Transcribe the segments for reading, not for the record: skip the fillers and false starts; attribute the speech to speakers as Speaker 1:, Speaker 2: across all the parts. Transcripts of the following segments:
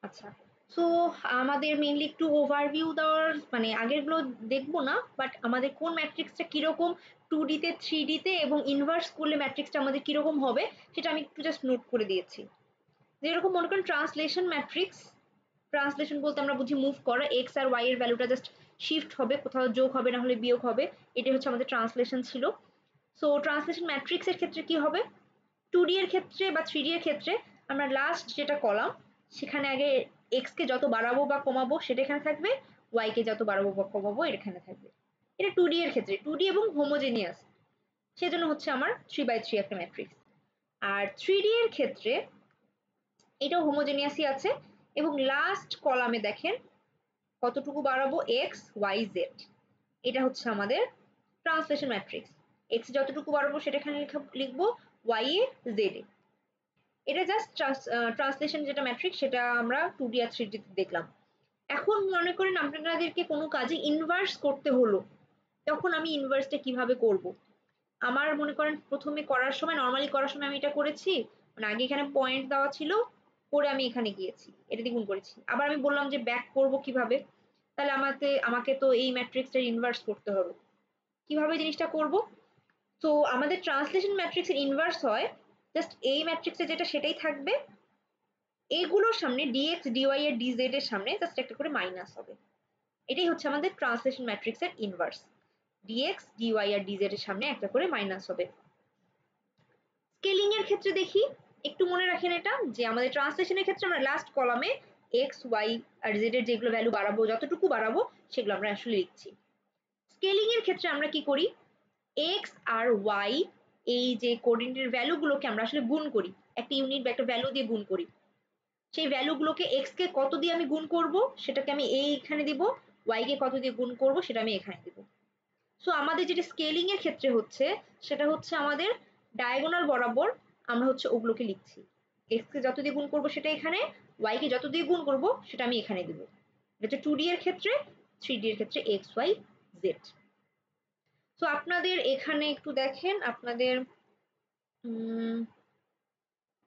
Speaker 1: আচ্ছা, সো আমাদের মেইনলি একটু ওভারভিউ দেওয়ার মানে আগেরগুলো দেখবো না, বাট আমাদের কোন ম্যাট্রিক্সটা কিরকম 2D তে 3D তে এবং ইনভার্স করলে ম্যাট্রিক্সটা আমাদের কিরকম হবে সেটা আমি একটু জাস্ট নোট করে দিয়েছি। যেরকম মনে করেন ট্রান্সলেশন ম্যাট্রিক্স, ট্রান্সলেশন বলতে আমরা বুঝি মুভ করা, এক্স আর ওয়াই এর ভ্যালুটা জাস্ট শিফট হবে, কোথাও যোগ হবে না হলে বিয়োগ হবে, এটা হচ্ছে আমাদের ট্রান্সলেশন ছিল। সো ট্রান্সলেশন ম্যাট্রিক্সের ক্ষেত্রে কি হবে, 2D এর ক্ষেত্রে বা 3D এর ক্ষেত্রে আমরা লাস্ট যেটা কলাম সেখানে আগে এক্স কে যত বাড়াবো বা কমাবো সেটা এখানে থাকবে, ওয়াই কে যত বাড়াবো বা কমাবো এখানে থাকবে। এটা 2D এর ক্ষেত্রে, 2D এবং হোমোজেনিয়াস, সেজন্য হচ্ছে আমার 3/3 একটা ম্যাট্রিক্স। আর 3D এর ক্ষেত্রে এটাও হোমোজেনিয়াসই আছে, এবং লাস্ট কলামে দেখেন কতটুকু বাড়াবো, এক্স ওয়াই জেড, এটা হচ্ছে আমাদের ট্রান্সলেশন ম্যাট্রিক্স। এক্স যতটুকু বাড়াবো সেটা এখানে লিখবো, ওয়াই এ জেড এ। এটা জাস্ট ট্রান্সলেশন যেটা ম্যাট্রিক্স সেটা আমরা 2D আর 3D তে দেখলাম। এখন মনে করেন আপনাদেরকে কোনো কাজে ইনভার্স করতে হলো, তখন আমি ইনভার্সটা কিভাবে করব। আমার মনে করেন প্রথমে করার সময়, নর্মালি করার সময় আমি এটা করেছি, মানে আগে এখানে পয়েন্ট দেওয়া ছিল, করে আমি এখানে গিয়েছি, এটা দ্বিগুণ করেছি। আবার আমি বললাম যে ব্যাক করব কিভাবে, তাহলে আমাকে তো এই ম্যাট্রিক্সটার ইনভার্স করতে হবে। কিভাবে জিনিসটা করব, তো আমাদের ট্রান্সলেশন ম্যাট্রিক্সের ইনভার্স হয় জাস্ট এই ম্যাট্রিক্সে যেটা সেটাই থাকবে, এইগুলোর সামনে ডিএক্স ডিওয়াই এর ডিজেড এর সামনে জাস্ট একটা করে মাইনাস হবে। এটাই হচ্ছে আমাদের ট্রান্সলেশন ম্যাট্রিক্সের ইনভার্স, ডিএক্স ডিওয়াই আর ডিজেড এর সামনে একটা করে মাইনাস হবে। স্কেলিং এর ক্ষেত্রে দেখি, একটু মনে রাখেন এটা, যে আমাদের ট্রান্সলেশনের ক্ষেত্রে আমরা লাস্ট কলামে এক্স ওয়াই আর জেড এর যেগুলো ভ্যালু বাড়াবো, যতটুকু বাড়াবো সেগুলো আমরা আসলে লিখছি। স্কেলিং এর ক্ষেত্রে আমরা কি করি, এক্স আর ওয়াই এই যে কোঅর্ডিনেটের ভ্যালুগুলোকে আমরা আসলে গুণ করি, একটা ইউনিট বা একটা ভ্যালু দিয়ে গুণ করি। সেই ভ্যালুগুলোকে এক্স কে কত দিয়ে আমি গুণ করব সেটাকে আমি এইখানে দিব, ওয়াই কে কত দিয়ে গুণ করব সেটা আমি এখানে দিব। সো আমাদের যেটা স্কেলিং এর ক্ষেত্রে হচ্ছে সেটা হচ্ছে আমাদের ডায়াগোনাল বরাবর আমরা হচ্ছে ওগুলোকে লিখছি, এক্স কে যত দিয়ে গুণ করব সেটা এখানে, ওয়াই কে যত দিয়ে গুণ করব সেটা আমি এখানে দিব। এটা হচ্ছে 2D এর ক্ষেত্রে, 3D এর ক্ষেত্রে এক্স ওয়াই জেড। সো আপনাদের এখানে একটু দেখেন, আপনাদের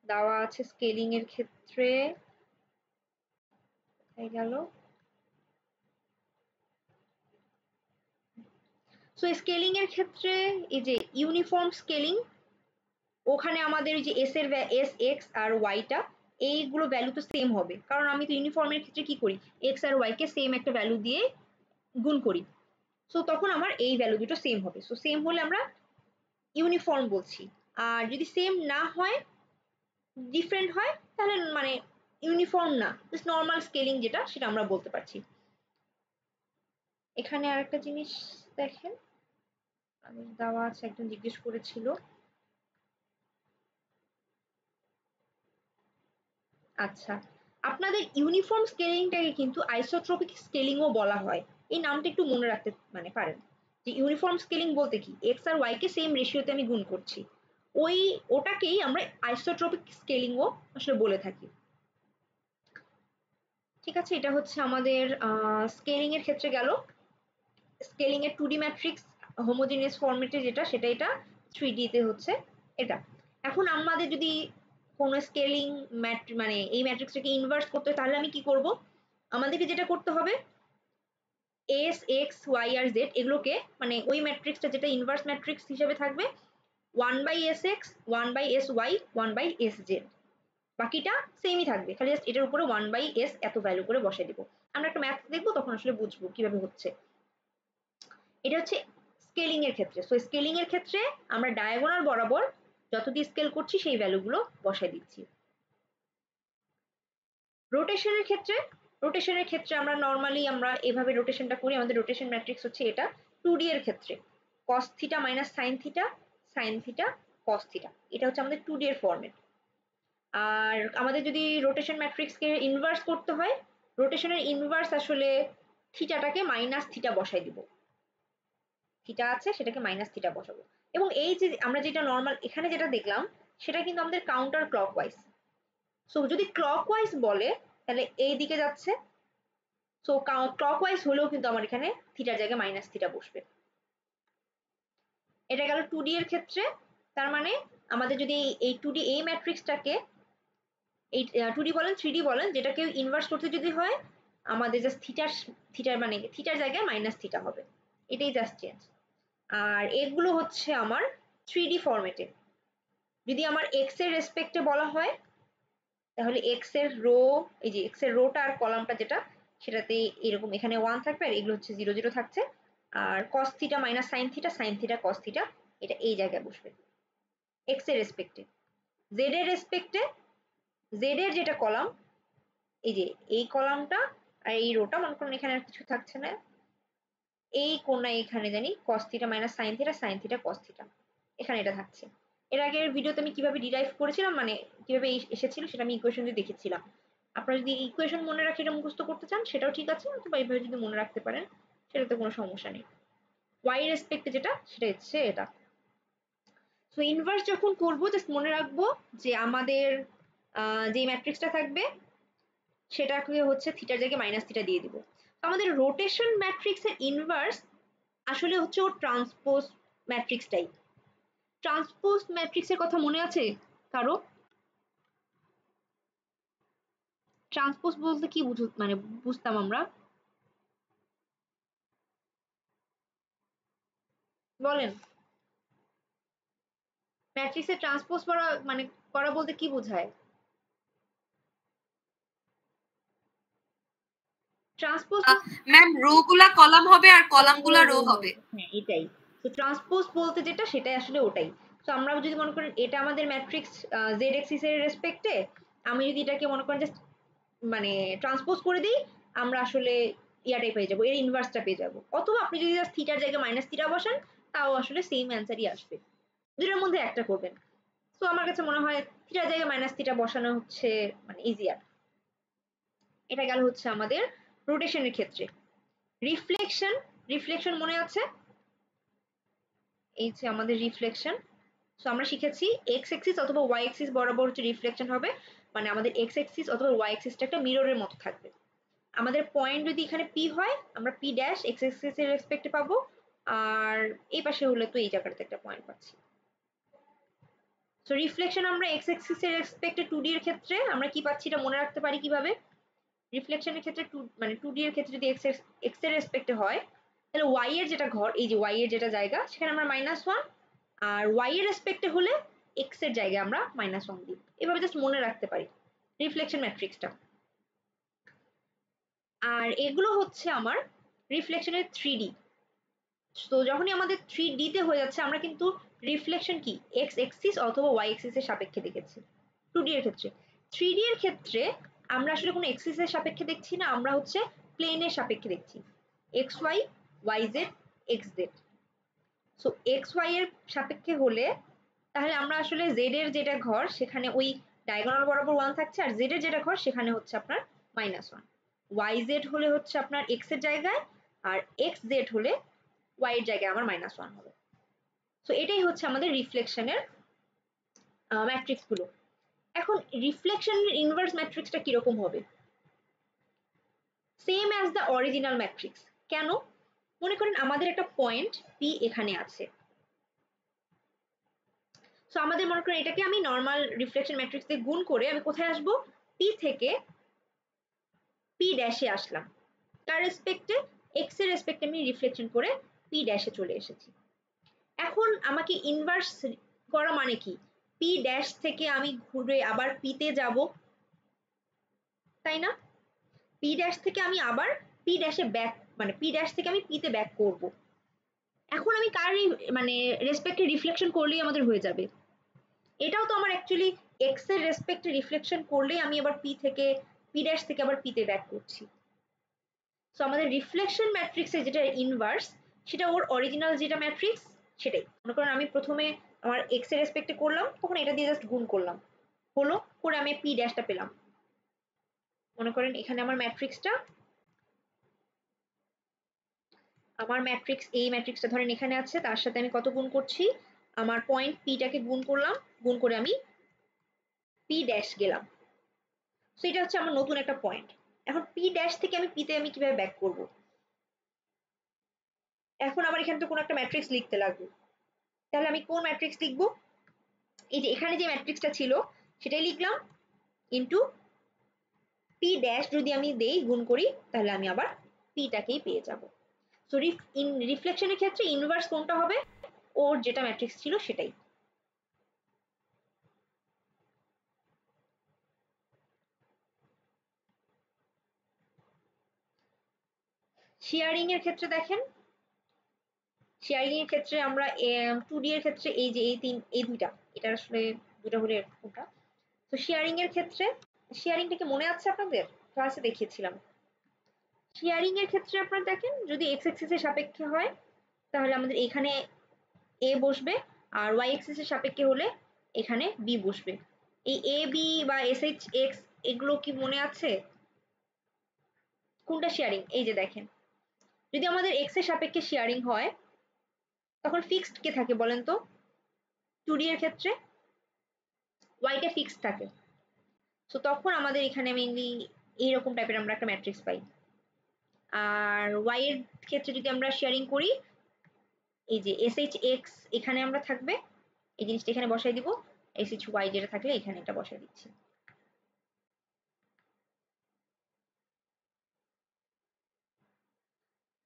Speaker 1: দেওয়া আছে স্কেলিং এর ক্ষেত্রে, কোথায় গেল, সো স্কেলিং এর ক্ষেত্রে এই যে ইউনিফর্ম স্কেলিং, ওখানে আমাদের যে এস এর এস এক্স আর ওয়াইটা এইগুলো ভ্যালু তো সেম হবে, কারণ আমি তো ইউনিফর্মের ক্ষেত্রে কি করি, এক্স আর ওয়াই কে সেম একটা ভ্যালু দিয়ে গুণ করি। সো তখন আমার এই ভ্যালু দুটো সেম হবে, সো সেম হলে আমরা ইউনিফর্ম বলছি। আর যদি সেম না হয়, ডিফারেন্ট হয়, তাহলে মানে ইউনিফর্ম না, জাস্ট নর্মাল স্কেলিং যেটা সেটা আমরা বলতে পারছি। এখানে আরেকটা জিনিস দেখেন, আমি দেওয়া আছে, একজন জিজ্ঞেস করেছিল, আচ্ছা, আপনাদের ইউনিফর্ম স্কেলিংটাকে কিন্তু আইসোট্রপিক স্কেলিংও বলা হয়। এই নামটা একটু মনে রাখতে মানে পারেন, যে ইউনিফর্ম স্কেলিং বলতে কি, এক্স আর ওয়াই কে সেম রেশিওতে আমি গুণ করছি, ওই ওটাকেই আমরা আইসোট্রপিক স্কেলিংও আসলে বলে থাকি। ঠিক আছে, এটা হচ্ছে আমাদের স্কেলিং এর ক্ষেত্রে গেল। স্কেলিং এর 2D ম্যাট্রিক্স হোমোজেনিয়াস ফরম্যাটে যেটা সেটা, এটা 3D তে হচ্ছে এটা। এখন আমাদের যদি কোনো স্কেলিং মানে এই ম্যাট্রিক্সটাকে ইনভার্স করতে হয়, তাহলে আমি কি করব, আমাদেরকে যেটা করতে হবে, এস এক্স ওয়াই আর জেড এগুলোকে, মানে ওই ম্যাট্রিক্সটা যেটা ইনভার্স ম্যাট্রিক্স হিসেবে থাকবে, 1/s(x), 1/sy), 1/s(z), বাকিটা সেমই থাকবে, খালি জাস্ট এটার উপরে 1/s এত ভ্যালু করে বসাই দিব। আমরা একটা ম্যাথ দেখবো তখন আসলে বুঝবো কিভাবে হচ্ছে। এটা হচ্ছে স্কেলিং এর ক্ষেত্রে। সো স্কেলিং এর ক্ষেত্রে আমরা ডায়াগোনাল বরাবর যত দিয়ে স্কেল করছি সেই ভ্যালুগুলো বসাই দিচ্ছি। রোটেশনের ক্ষেত্রে, রোটেশনের ক্ষেত্রে আমরা নর্মালি আমরা এভাবে রোটেশনটা করি, আমাদের রোটেশন ম্যাট্রিক্স হচ্ছে এটা 2D এর ক্ষেত্রে cos theta minus sine theta, sine theta cos theta, এটা হচ্ছে আমাদের 2D এর ফরম্যাট। আর আমাদের যদি রোটেশন ম্যাট্রিক্সকে ইনভার্স করতে হয়, রোটেশনের ইনভার্স আসলে থিটাটাকে মাইনাস থিটা বসাই দিব, থিটা আছে সেটাকে মাইনাস থিটা বসাবো। এবং এই যে আমরা যেটা নর্মাল এখানে যেটা দেখলাম সেটা কিন্তু আমাদের কাউন্টার ক্লকওয়াইজ। সো যদি ক্লকওয়াইজ বলে তাহলে এই দিকে যাচ্ছে, সো ক্লকওয়াইজ হলেও কিন্তু আমার এখানে থিটার জায়গায় মাইনাস থিটা বসবে। এটা গেল 2D এর ক্ষেত্রে। তার মানে আমাদের যদি এই 2D এই ম্যাট্রিক্সটাকে এই 2D বলেন 3D বলেন, যেটাকে ইনভার্স করতে যদি হয় আমাদের জাস্ট থিটার মানে থিটার জায়গায় মাইনাস থিটা হবে, এটাই জাস্ট চেঞ্জ। আর এগুলো হচ্ছে আমার 3D ফরম্যাটে। যদি আমার এক্স এর রেসপেক্টে বলা হয় তাহলে এক্স এর রো, এই যে এক্স এর রোটা আর কলামটা যেটা সেটাতে এরকম এখানে 1 থাকবে আর এগুলো হচ্ছে 0 0 থাকছে। আর cos theta minus sine theta cos theta এটা এই জায়গায় বসবে এক্স এর রেসপেক্টে। জেড এর রেসপেক্টে জেড এর যেটা কলাম, এই যে এই কলামটা আর এই রোটা, মনে করুন এখানে আর কিছু থাকছে না, এই কোণায় এখানে জানি cos theta minus sine theta cos theta এখানে এটা থাকছে। এর আগের ভিডিওতে আমি কিভাবে ডিরাইভ করেছিলাম মানে কিভাবে এসেছিল সেটা আমি ইকুয়েশন দিয়ে দেখেছিলাম। আপনারা যদি ইকুয়েশন মনে রাখে এটা মুখস্থ করতে চান সেটাও ঠিক আছে, অথবা এইভাবে যদি মনে রাখতে পারেন সেটাতে কোনো সমস্যা নেই। ওয়াই রেসপেক্টে যেটা সেটা হচ্ছে এটা। সো ইনভার্স যখন করবো জাস্ট মনে রাখবো যে আমাদের যে ম্যাট্রিক্সটা থাকবে সেটাকে হচ্ছে থিটার জায়গায় মাইনাস থিটা দিয়ে দিব। আমাদের রোটেশন ম্যাট্রিক্সের ইনভার্স আসলে হচ্ছে ওর ট্রান্সপোজ ম্যাট্রিক্সটাই। ট্রান্সপোজ ম্যাট্রিক্সের কথা মনে আছে কারো? ট্রান্সপোজ বলতে কি মানে বুঝতাম আমরা, বলেন। ম্যাট্রিক্সের ট্রান্সপোজ করা মানে করা বলতে কি বোঝায়? ট্রান্সপোজ
Speaker 2: ম্যাম রো গুলা কলাম হবে আর কলাম গুলা রো হবে।
Speaker 1: হ্যাঁ এটাই। তো ট্রান্সপোজ বলতে যেটা সেটাই আসলে ওটাই। তো আমরা যদি মনে করেন এটা আমাদের ম্যাট্রিক্স জেড এক্সিস এর রেসপেক্টে, আমি যদি এটাকে মনে করেন জাস্ট মানে ট্রান্সপোজ করে দিই আমরা আসলে ইয়াটাই পেয়ে যাবো, এর ইনভার্সটা পেয়ে যাবো। অথবা আপনি যদি জাস্ট থিটার জায়গায় মাইনাস থিটা বসান তাও আসলে সেম অ্যান্সারই আসবে, দুটোর মধ্যে একটা করবেন। তো আমার কাছে মনে হয় থিটার জায়গায় মাইনাস থিটা বসানো হচ্ছে মানে ইজিয়ার। এটা গেল হচ্ছে আমাদের রোটেশনের ক্ষেত্রে। রিফ্লেকশন, রিফ্লেকশন মনে আছে? এই যে আমাদের রিফ্লেকশন। সো আমরা শিখেছি এক্স এক্সিস অথবা ওয়াই এক্সিস বরাবর হচ্ছে রিফ্লেকশন হবে, মানে আমাদের এক্স এক্সিস অথবা ওয়াই এক্সিসটা একটা মিররের মতো থাকবে। আমাদের পয়েন্ট যদি এখানে পি হয় আমরা পি ড্যাশ এক্স এক্সিস এর রেসপেক্টে পাবো, আর এই পাশে হলে তো এই জায়গাটাতে একটা পয়েন্ট পাচ্ছি। সো রিফ্লেকশন আমরা এক্স এক্সিস এর রেসপেক্টে 2D এর ক্ষেত্রে আমরা কি পাচ্ছি এটা মনে রাখতে পারি কিভাবে? রিফ্লেকশনের ক্ষেত্রে মানে 2D এর ক্ষেত্রে যদি এক্স এর রেসপেক্টে হয় তাহলে ওয়াই এর যেটা ঘর, এই যে ওয়াই এর যেটা জায়গা সেখানে আমরা -1, আর ওয়াই এর রেসপেক্টে হলে এক্স এর জায়গায় আমরা -1 দিই। এভাবে জাস্ট মনে রাখতে পারি রিফ্লেকশন ম্যাট্রিক্সটা। আর এগুলো হচ্ছে আমার রিফ্লেকশনের 3D। তো যখনই আমাদের 3D তে হয়ে যাচ্ছে আমরা কিন্তু রিফ্লেকশন কি এক্স এক্সিস অথবা ওয়াই এক্সিস এর সাপেক্ষে দেখেছি 2D এর ক্ষেত্রে। 3D এর ক্ষেত্রে আমরা আসলে কোনো এক্সিস এর সাপেক্ষে দেখছি না, আমরা হচ্ছে প্লেনের সাপেক্ষে দেখছি, X Y Y Z X Z. So X Y এর সাপেক্ষে হলে তাহলে আমরা আসলে জেড এর যেটা ঘর সেখানে ওই ডায়াগোনাল বরাবর 1 থাকছে, আর জেড এর যেটা ঘর সেখানে হচ্ছে আপনার -1। ওয়াই জেড হলে হচ্ছে আপনার এক্স এর জায়গায়, আর এক্স জেড হলে ওয়াই এর জায়গায় আমার -1 হবে। সো এটাই হচ্ছে আমাদের রিফ্লেকশনের ম্যাট্রিক্স গুলো। এখন রিফ্লেকশনের ইনভার্স ম্যাট্রিক্সটা কিরকম হবে? Same as the original matrix. কেন? মনে করেন আমাদের একটা পয়েন্ট পি এখানে আছে। সো আমাদের মনে করেন এটাকে আমি নর্মাল রিফ্লেকশন ম্যাট্রিক্স দিয়ে গুণ করে আমি কোথায় আসবো? পি থেকে পি ড্যাশে আসলাম, তার রেসপেক্টে এক্স এর রেসপেক্টে আমি রিফ্লেকশন করে পি ড্যাশে চলে এসেছি। এখন আমাকে ইনভার্স করা মানে কি? পি ড্যাশ থেকে আমি ঘুরে আবার পিতে যাব, তাই না? পি ড্যাশ থেকে আমি আবার পি ড্যাশে ব্যাক মানে পি ড্যাশ থেকে আমি পিতে ব্যাক করব। এখন আমি কার মানে রেসপেক্টে রিফ্লেকশন করলেই আমাদের হয়ে যাবে? এটাও তো আমার অ্যাকচুয়ালি এক্স এর রেসপেক্টে রিফ্লেকশন করলেই আমি আবার পি থেকে পি ড্যাশ থেকে আবার পিতে ব্যাক করছি। সো আমাদের রিফ্লেকশন ম্যাট্রিক্সের যেটা ইনভার্স সেটা ওর অরিজিনাল যেটা ম্যাট্রিক্স সেটাই। মনে করেন আমি প্রথমে আমার এক্স এর রেসপেক্টে করলাম তখন এটা দিয়ে জাস্ট গুণ করলাম, হলো করে আমি পি ড্যাশটা পেলাম। মনে করেন এখানে আমার ম্যাট্রিক্সটা, আমার ম্যাট্রিক্স এই ম্যাট্রিক্সটা ধরেন এখানে আছে, তার সাথে আমি কত গুণ করছি? আমার পয়েন্ট পিটাকে গুণ করলাম, গুণ করে আমি পি ড্যাশ গেলাম। সো এটা হচ্ছে আমার নতুন একটা পয়েন্ট। এখন পি ড্যাশ থেকে আমি পিতে আমি কিভাবে ব্যাক করব? এখন আমার এখানে তো কোনো একটা ম্যাট্রিক্স লিখতে লাগবে, তাহলে আমি কোন ম্যাট্রিক্স লিখবো? এই যে এখানে যে ম্যাট্রিক্সটা ছিল সেটাই লিখলাম, ইন্টু পি ড্যাশ যদি আমি দেই গুণ করি তাহলে আমি আবার পিটাকেই পেয়ে যাব। সো রিফ্লেকশনের ক্ষেত্রে ইনভার্স কোনটা হবে, ওর যেটা ম্যাট্রিক্স ছিল সেটাই। শেয়ারিং এর ক্ষেত্রে দেখেন, শেয়ারিং এর ক্ষেত্রে আমরা 2D এর ক্ষেত্রে এই যে এই দুইটা, এটা আসলে দুটো হলে কোনটা। তো শেয়ারিং এর ক্ষেত্রে, শেয়ারিংটা কি মনে আছে আপনাদের, ক্লাসে দেখিয়েছিলাম। শেয়ারিং এর ক্ষেত্রে আপনারা দেখেন যদি এক্স এক্সিস এর সাপেক্ষে হয় তাহলে আমাদের এখানে এ বসবে, আর ওয়াই এক্সিস এর সাপেক্ষে হলে এখানে বি বসবে। এই এ বি বা এস এইচ এক্স এগুলো কি মনে আছে কোনটা শেয়ারিং? এই যে দেখেন, যদি আমাদের এক্স এর সাপেক্ষে শেয়ারিং হয় তখন ফিক্সড কে থাকে বলেন তো? 2D এর ক্ষেত্রে ওয়াইটা ফিক্সড থাকে। সো তখন আমাদের এখানে মেইনলি এইরকম টাইপের আমরা একটা ম্যাট্রিক্স পাই। আর ওয়াই এর ক্ষেত্রে যদি আমরা শেয়ারিং করি, এই যে এস এইচ এক্স এখানে আমরা থাকবে, এই জিনিসটা এখানে বসাই দিব, এস এইচ ওয়াই যেটা থাকলে এখানে এটা বসাই দিচ্ছি।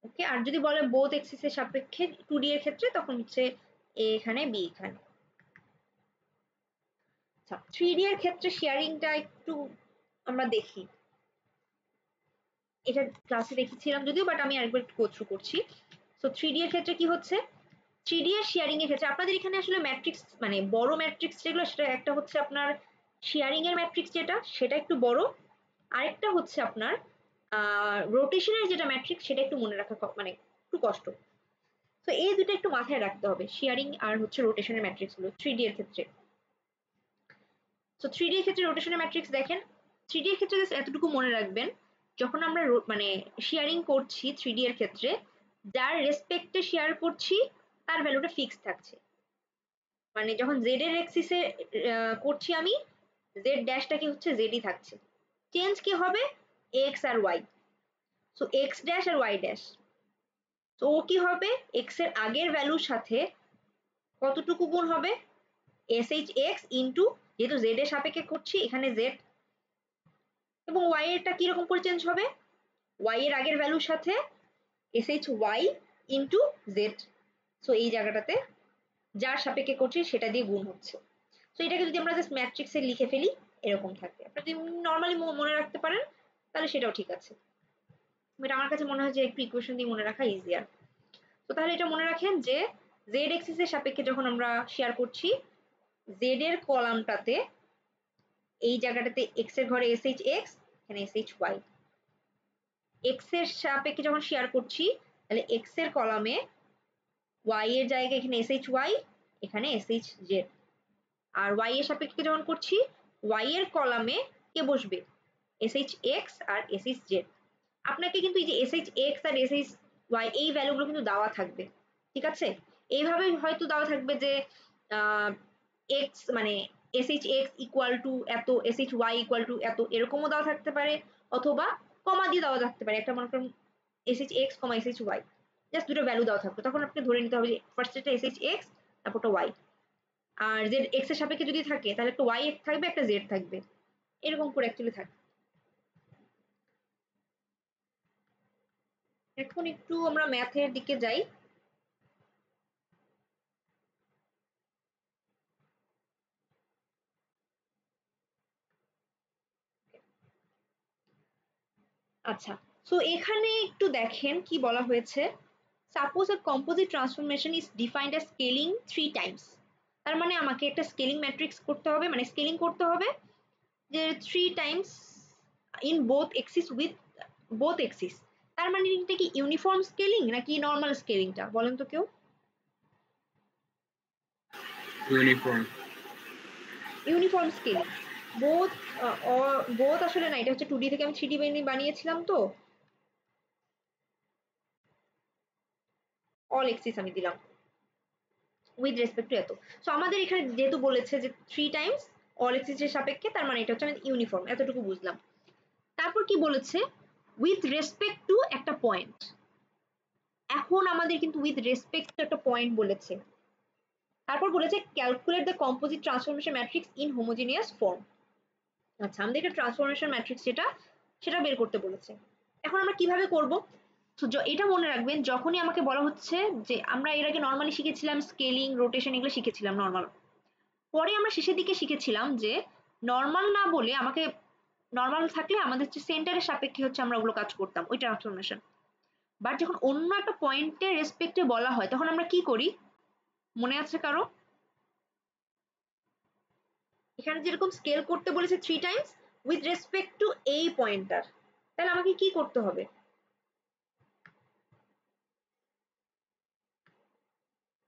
Speaker 1: ওকে, আর যদি বলে বোথ এক্সিস এর সাপেক্ষে 2D এর ক্ষেত্রে তখন হচ্ছে এ এখানে বি এখানে। আচ্ছা, 3D এর ক্ষেত্রে শেয়ারিংটা একটু আমরা দেখি, এটা ক্লাসে দেখেছিলাম যদিও, বাট আমি আরেকবার একটু গো থ্রু করছি। সো 3D এর ক্ষেত্রে কি হচ্ছে, 3D এর শেয়ারিং এর ক্ষেত্রে আপনাদের এখানে আসলে ম্যাট্রিক্স মানে বড় ম্যাট্রিক্স যেগুলো সেটা একটা হচ্ছে আপনার শেয়ারিং এর ম্যাট্রিক্স যেটা সেটা একটু বড়, আরেকটা হচ্ছে আপনার রোটেশনের যেটা ম্যাট্রিক্স সেটা একটু মনে রাখা মানে একটু কষ্ট। তো এই দুটো একটু মাথায় রাখতে হবে, শেয়ারিং আর হচ্ছে রোটেশনের ম্যাট্রিক্স গুলো 3D এর ক্ষেত্রে। তো 3D এর ক্ষেত্রে রোটেশনের ম্যাট্রিক্স দেখেন, 3D এর ক্ষেত্রে জাস্ট এতটুকু মনে রাখবেন, যখন আমরা মানে শেয়ারিং করছি 3D এর ক্ষেত্রে যার রেসপেক্টে শেয়ার করছি তার ভ্যালুটা ফিক্স থাকছে। মানে যখন জেড এর এক্সিসে করছি আমি, জেড ড্যাশটা কি হচ্ছে জেডই থাকছে, চেঞ্জ কি হবে এক্স আর ওয়াই। সো এক্স ড্যাশ আর ওয়াই ড্যাশ, তো ও কি হবে এক্স এর আগের ভ্যালুর সাথে কতটুকু গুণ হবে এস এইচ এক্স ইন্টু, যেহেতু জেড এর সাপেক্ষে করছি এখানে জেড, এবং ওয়াই এরটা কিরকম করে চেঞ্জ হবে, ওয়াই এর আগের ভ্যালুর সাথে S H Y into Z. So এই জায়গাটাতে যার সাপেক্ষে করছি সেটা দিয়ে গুণ হচ্ছে। তো এটাকে যদি আমরা জাস্ট ম্যাট্রিক্সে লিখে ফেলি এরকম থাকবে, আপনি যদি নর্মালি মনে রাখতে পারেন তাহলে সেটাও ঠিক আছে, বাট আমার কাছে মনে হয় যে একটু ইকুয়েশন দিয়ে মনে রাখা ইজিয়ার। তো তাহলে এটা মনে রাখেন যে জেড এক্সিস এর সাপেক্ষে যখন আমরা শেয়ার করছি, জেড এর কলামটাতে এই জায়গাটাতে এক্স এর ঘরে এস এইচ এক্স, এখানে এস এইচ ওয়াই। এক্স এর সাপেক্ষে যখন শেয়ার করছি তাহলে এক্স এর কলামে ওয়াই এর জায়গায় এখানে এস এইচ ওয়াই, এখানে এস এইচ জেড। আর ওয়াই এর সাপেক্ষে যখন করছি ওয়াই এর কলামে কে বসবে এস এইচ এক্স আর এস এইচ জেড। আপনাকে কিন্তু এই যে এস এইচ এক্স আর এস এইচ ওয়াই এই ভ্যালুগুলো কিন্তু দেওয়া থাকবে, ঠিক আছে? এইভাবে হয়তো দেওয়া থাকবে যে এক্স মানে S H X equal to এত, S H Y equal to এত, এরকমও দেওয়া থাকতে পারে, অথবা কমা দিয়ে দেওয়া থাকতে পারে, একটা মনে করেন এস এইচ এক্স কমা এস এইচ ওয়াই, জাস্ট দুটো ভ্যালু দেওয়া থাকবে, তখন আপনি ধরে নিতে হবে যে ফার্স্টটা এস এইচ এক্স তারপরটা ওয়াই। আর জেড এক্স এর সাপেক্ষে যদি থাকে তাহলে একটা ওয়াই থাকবে একটা জেড থাকবে, এরকম করে অ্যাকচুয়ালি থাকে। এখন একটু আমরা ম্যাথের দিকে যাই। আচ্ছা, সো এখানে একটু দেখেন কি বলা হয়েছে, suppose a composite transformation is defined as scaling 3 Times. তার মানে আমাকে একটা স্কেলিং ম্যাট্রিক্স করতে হবে, মানে স্কেলিং করতে হবে যে 3 Times in both axis with both axis. তার মানে এটা কি ইউনিফর্ম স্কেলিং নাকি নর্মাল স্কেলিংটা বলেন তো কেউ?
Speaker 3: Uniform.
Speaker 1: Uniform scaling. Both both আসলে না, এটা হচ্ছে 2D থেকে আমি 3D বানিয়েছিলাম, তো অল এক্সিস আমি দিলাম উইথ রেসপেক্ট টু এত। সো আমাদের এখানে যেহেতু বলেছে যে 3 টাইমস অল এক্সিস এর সাপেক্ষে, তার মানে এটা হচ্ছে আমাদের ইউনিফর্ম, এতটুকু বুঝলাম। তারপর কি বলেছে উইথ রেসপেক্ট টু একটা পয়েন্ট, এখন আমাদের কিন্তু উইথ রেসপেক্ট টু একটা পয়েন্ট বলেছে। তারপর বলেছে calculate the composite transformation matrix in homogeneous form. আচ্ছা, আমাদেরকে ট্রান্সফরমেশন ম্যাট্রিক্স সেটা বের করতে বলেছে। এখন আমরা কিভাবে করব? তো এটা মনে রাখবেন, যখনই আমাকে বলা হচ্ছে যে আমরা এর আগে নর্মালি শিখেছিলাম স্কেলিং, রোটেশন, এগুলো শিখেছিলাম নর্মাল। পরে আমরা শেষের দিকে শিখেছিলাম যে নর্মাল না বলে আমাকে, নর্মাল থাকলে আমাদের যে সেন্টারের সাপেক্ষে হচ্ছে আমরা ওগুলো কাজ করতাম, ওই ট্রান্সফরমেশন। বাট যখন অন্য একটা পয়েন্টের রেসপেক্টে বলা হয় তখন আমরা কি করি, মনে আছে কারো? এখানে যেরকম স্কেল করতে বলেছে 3 টাইমস উইথ রেসপেক্ট টু এই পয়েন্টার, তাহলে আমাকে কি করতে হবে?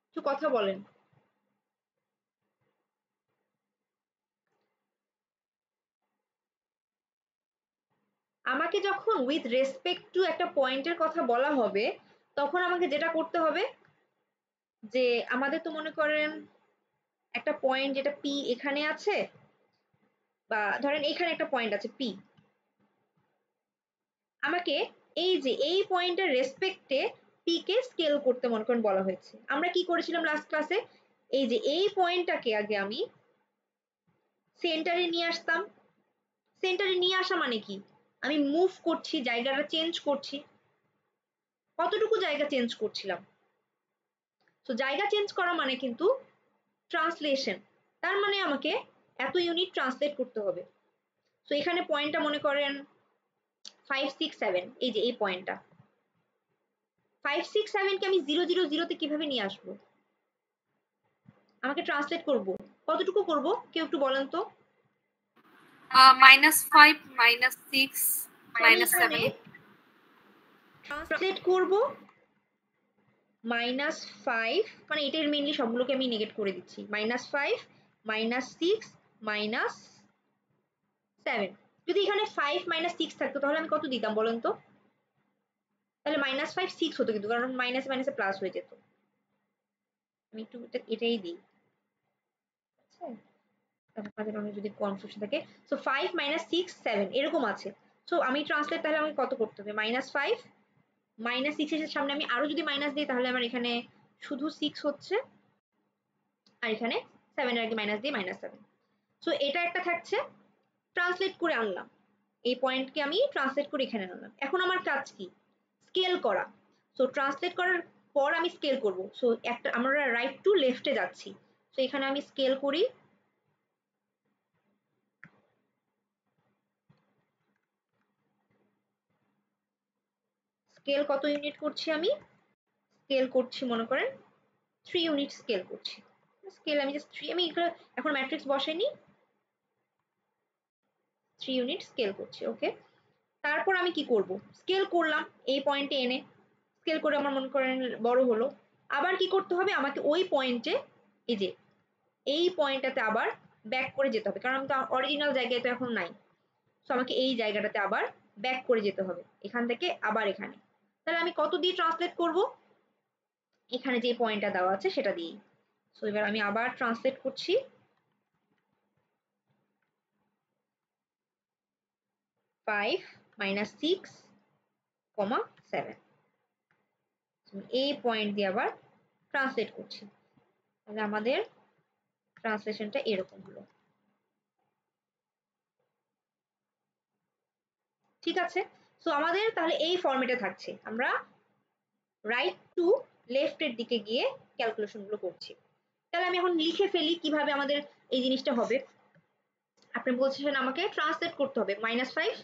Speaker 1: একটু কথা বলেন। আমাকে যখন উইথ রেসপেক্ট টু একটা পয়েন্টের কথা বলা হবে তখন আমাকে যেটা করতে হবে, যে আমাদের তো মনে করেন একটা পয়েন্ট যেটা পি এখানে আছে, বা ধরেন এখানে একটা পয়েন্ট আছে পি, আমাকে এই যে এই পয়েন্টের রেসপেক্টে পি কে স্কেল করতে মনে করেন বলা হয়েছে। আমরা কি করেছিলাম লাস্ট ক্লাসে? এই যে এই পয়েন্টটাকে আগে আমি সেন্টারে নিয়ে আসতাম। সেন্টারে নিয়ে আসা মানে কি? আমি মুভ করছি, জায়গাটা চেঞ্জ করছি। কতটুকু জায়গা চেঞ্জ করছিলাম? তো জায়গা চেঞ্জ করা মানে কিন্তু ট্রান্সলেশন। তার মানে আমাকে এত ইউনিট ট্রান্সলেট করতে হবে। তো এখানে পয়েন্টটা মনে করেন 5 6 7, এই যে এই পয়েন্টটা 5 6 7 কে আমি 0 0 0 তে কিভাবে নিয়ে আসবো? আমাকে ট্রান্সলেট করব, কতটুকু করব কেউ একটু বলেন তো?
Speaker 2: -5 -6 -7
Speaker 1: ট্রান্সলেট করব -5, মানে এটার মেইনলি সবগুলোকে আমি নেগেট করে দিচ্ছি, -5 -6 -7। যদি এখানে 5 -6 থাকতো তাহলে আমি কত দিতাম বলেন তো? তাহলে -5 6 হতো, কিন্তু কারণ মাইনাসে মাইনাসে প্লাস হয়ে যেত। আমি একটু এটাই দিই, আপনাদের অনেক যদি কনফিউশন থাকে। সো 5 -6 7 এরকম আছে। সো আমি ট্রান্সলেট তাহলে আমাকে কত করতে হবে? -5 -6 এর সামনে আমি আরো যদি মাইনাস দিই তাহলে আমার এখানে শুধু 6 হচ্ছে, আর এখানে 7 এর আগে মাইনাস দিয়ে -7। সো এটা একটা থাকছে, ট্রান্সলেট করে আনলাম, এই পয়েন্টকে আমি ট্রান্সলেট করে এখানে আনলাম। এখন আমার কাজ কি? স্কেল করা। সো ট্রান্সলেট করার পর আমি স্কেল করব। সো একটা আমরা রাইট টু লেফটে যাচ্ছি। সো এখানে আমি স্কেল করি, স্কেল কত ইউনিট করছি আমি? স্কেল করছি মনে করেন 3 ইউনিট স্কেল করছি। স্কেল আমি জাস্ট 3, আমি এগুলো এখন ম্যাট্রিক্স বসাইনি, 3 ইউনিট স্কেল করছি। ওকে, তারপর আমি কি করব? স্কেল করলাম এই পয়েন্টে এনে, স্কেল করে আমার মনে করেন বড় হলো। আবার কি করতে হবে? আমাকে ওই পয়েন্টে, এই যে এই পয়েন্টটাতে আবার ব্যাক করে যেতে হবে, কারণ আমি তো অরিজিনাল জায়গায় তো এখন নাই। সো আমাকে এই জায়গাটাতে আবার ব্যাক করে যেতে হবে, এখান থেকে আবার এখানে। তাহলে আমি কত দিয়ে ট্রান্সলেট করব? এখানে যে পয়েন্টটা দেওয়া আছে সেটা দিয়েই। সো এবার আমি আবার ট্রান্সলেট করছি, 5 -6, 7। এই পয়েন্ট দিয়ে আবার ট্রান্সলেট করছি, তাহলে আমাদের ট্রান্সলেশনটা এরকম হলো। ঠিক আছে, সো আমাদের তাহলে এই ফরম্যাটে থাকছে, আমরা রাইট টু লেফটের দিকে গিয়ে ক্যালকুলেশন গুলো করছি। তাহলে আমি এখন লিখে ফেলি কিভাবে আমাদের এই জিনিসটা হবে। আপনি বলছেন আমাকে ট্রান্সলেট করতে হবে -5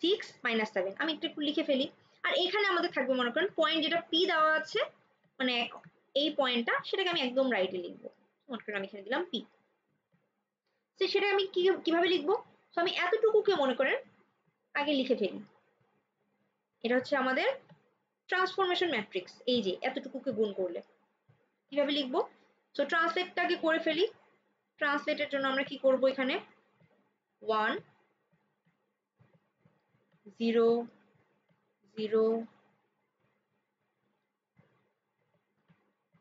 Speaker 1: 6 -7, আমি একটু লিখে ফেলি। আর এখানে আমাদের থাকবে মনে করেন পয়েন্ট যেটা পি দেওয়া আছে, মানে এই পয়েন্টটা, সেটাকে আমি একদম রাইটে লিখবো। মনে করেন আমি এখানে দিলাম পি। সেটা আমি কিভাবে লিখবো? তো আমি এতটুকুকে মনে করেন আগে লিখে ফেলি, এটা হচ্ছে আমাদের ট্রান্সফরমেশন ম্যাট্রিক্স। এই যে এতটুকুকে গুণ করলে কিভাবে লিখবো? সো ট্রান্সলেটটাকে করে ফেলি। ট্রান্সলেটের জন্য আমরা কি করব? এখানে 1 0 0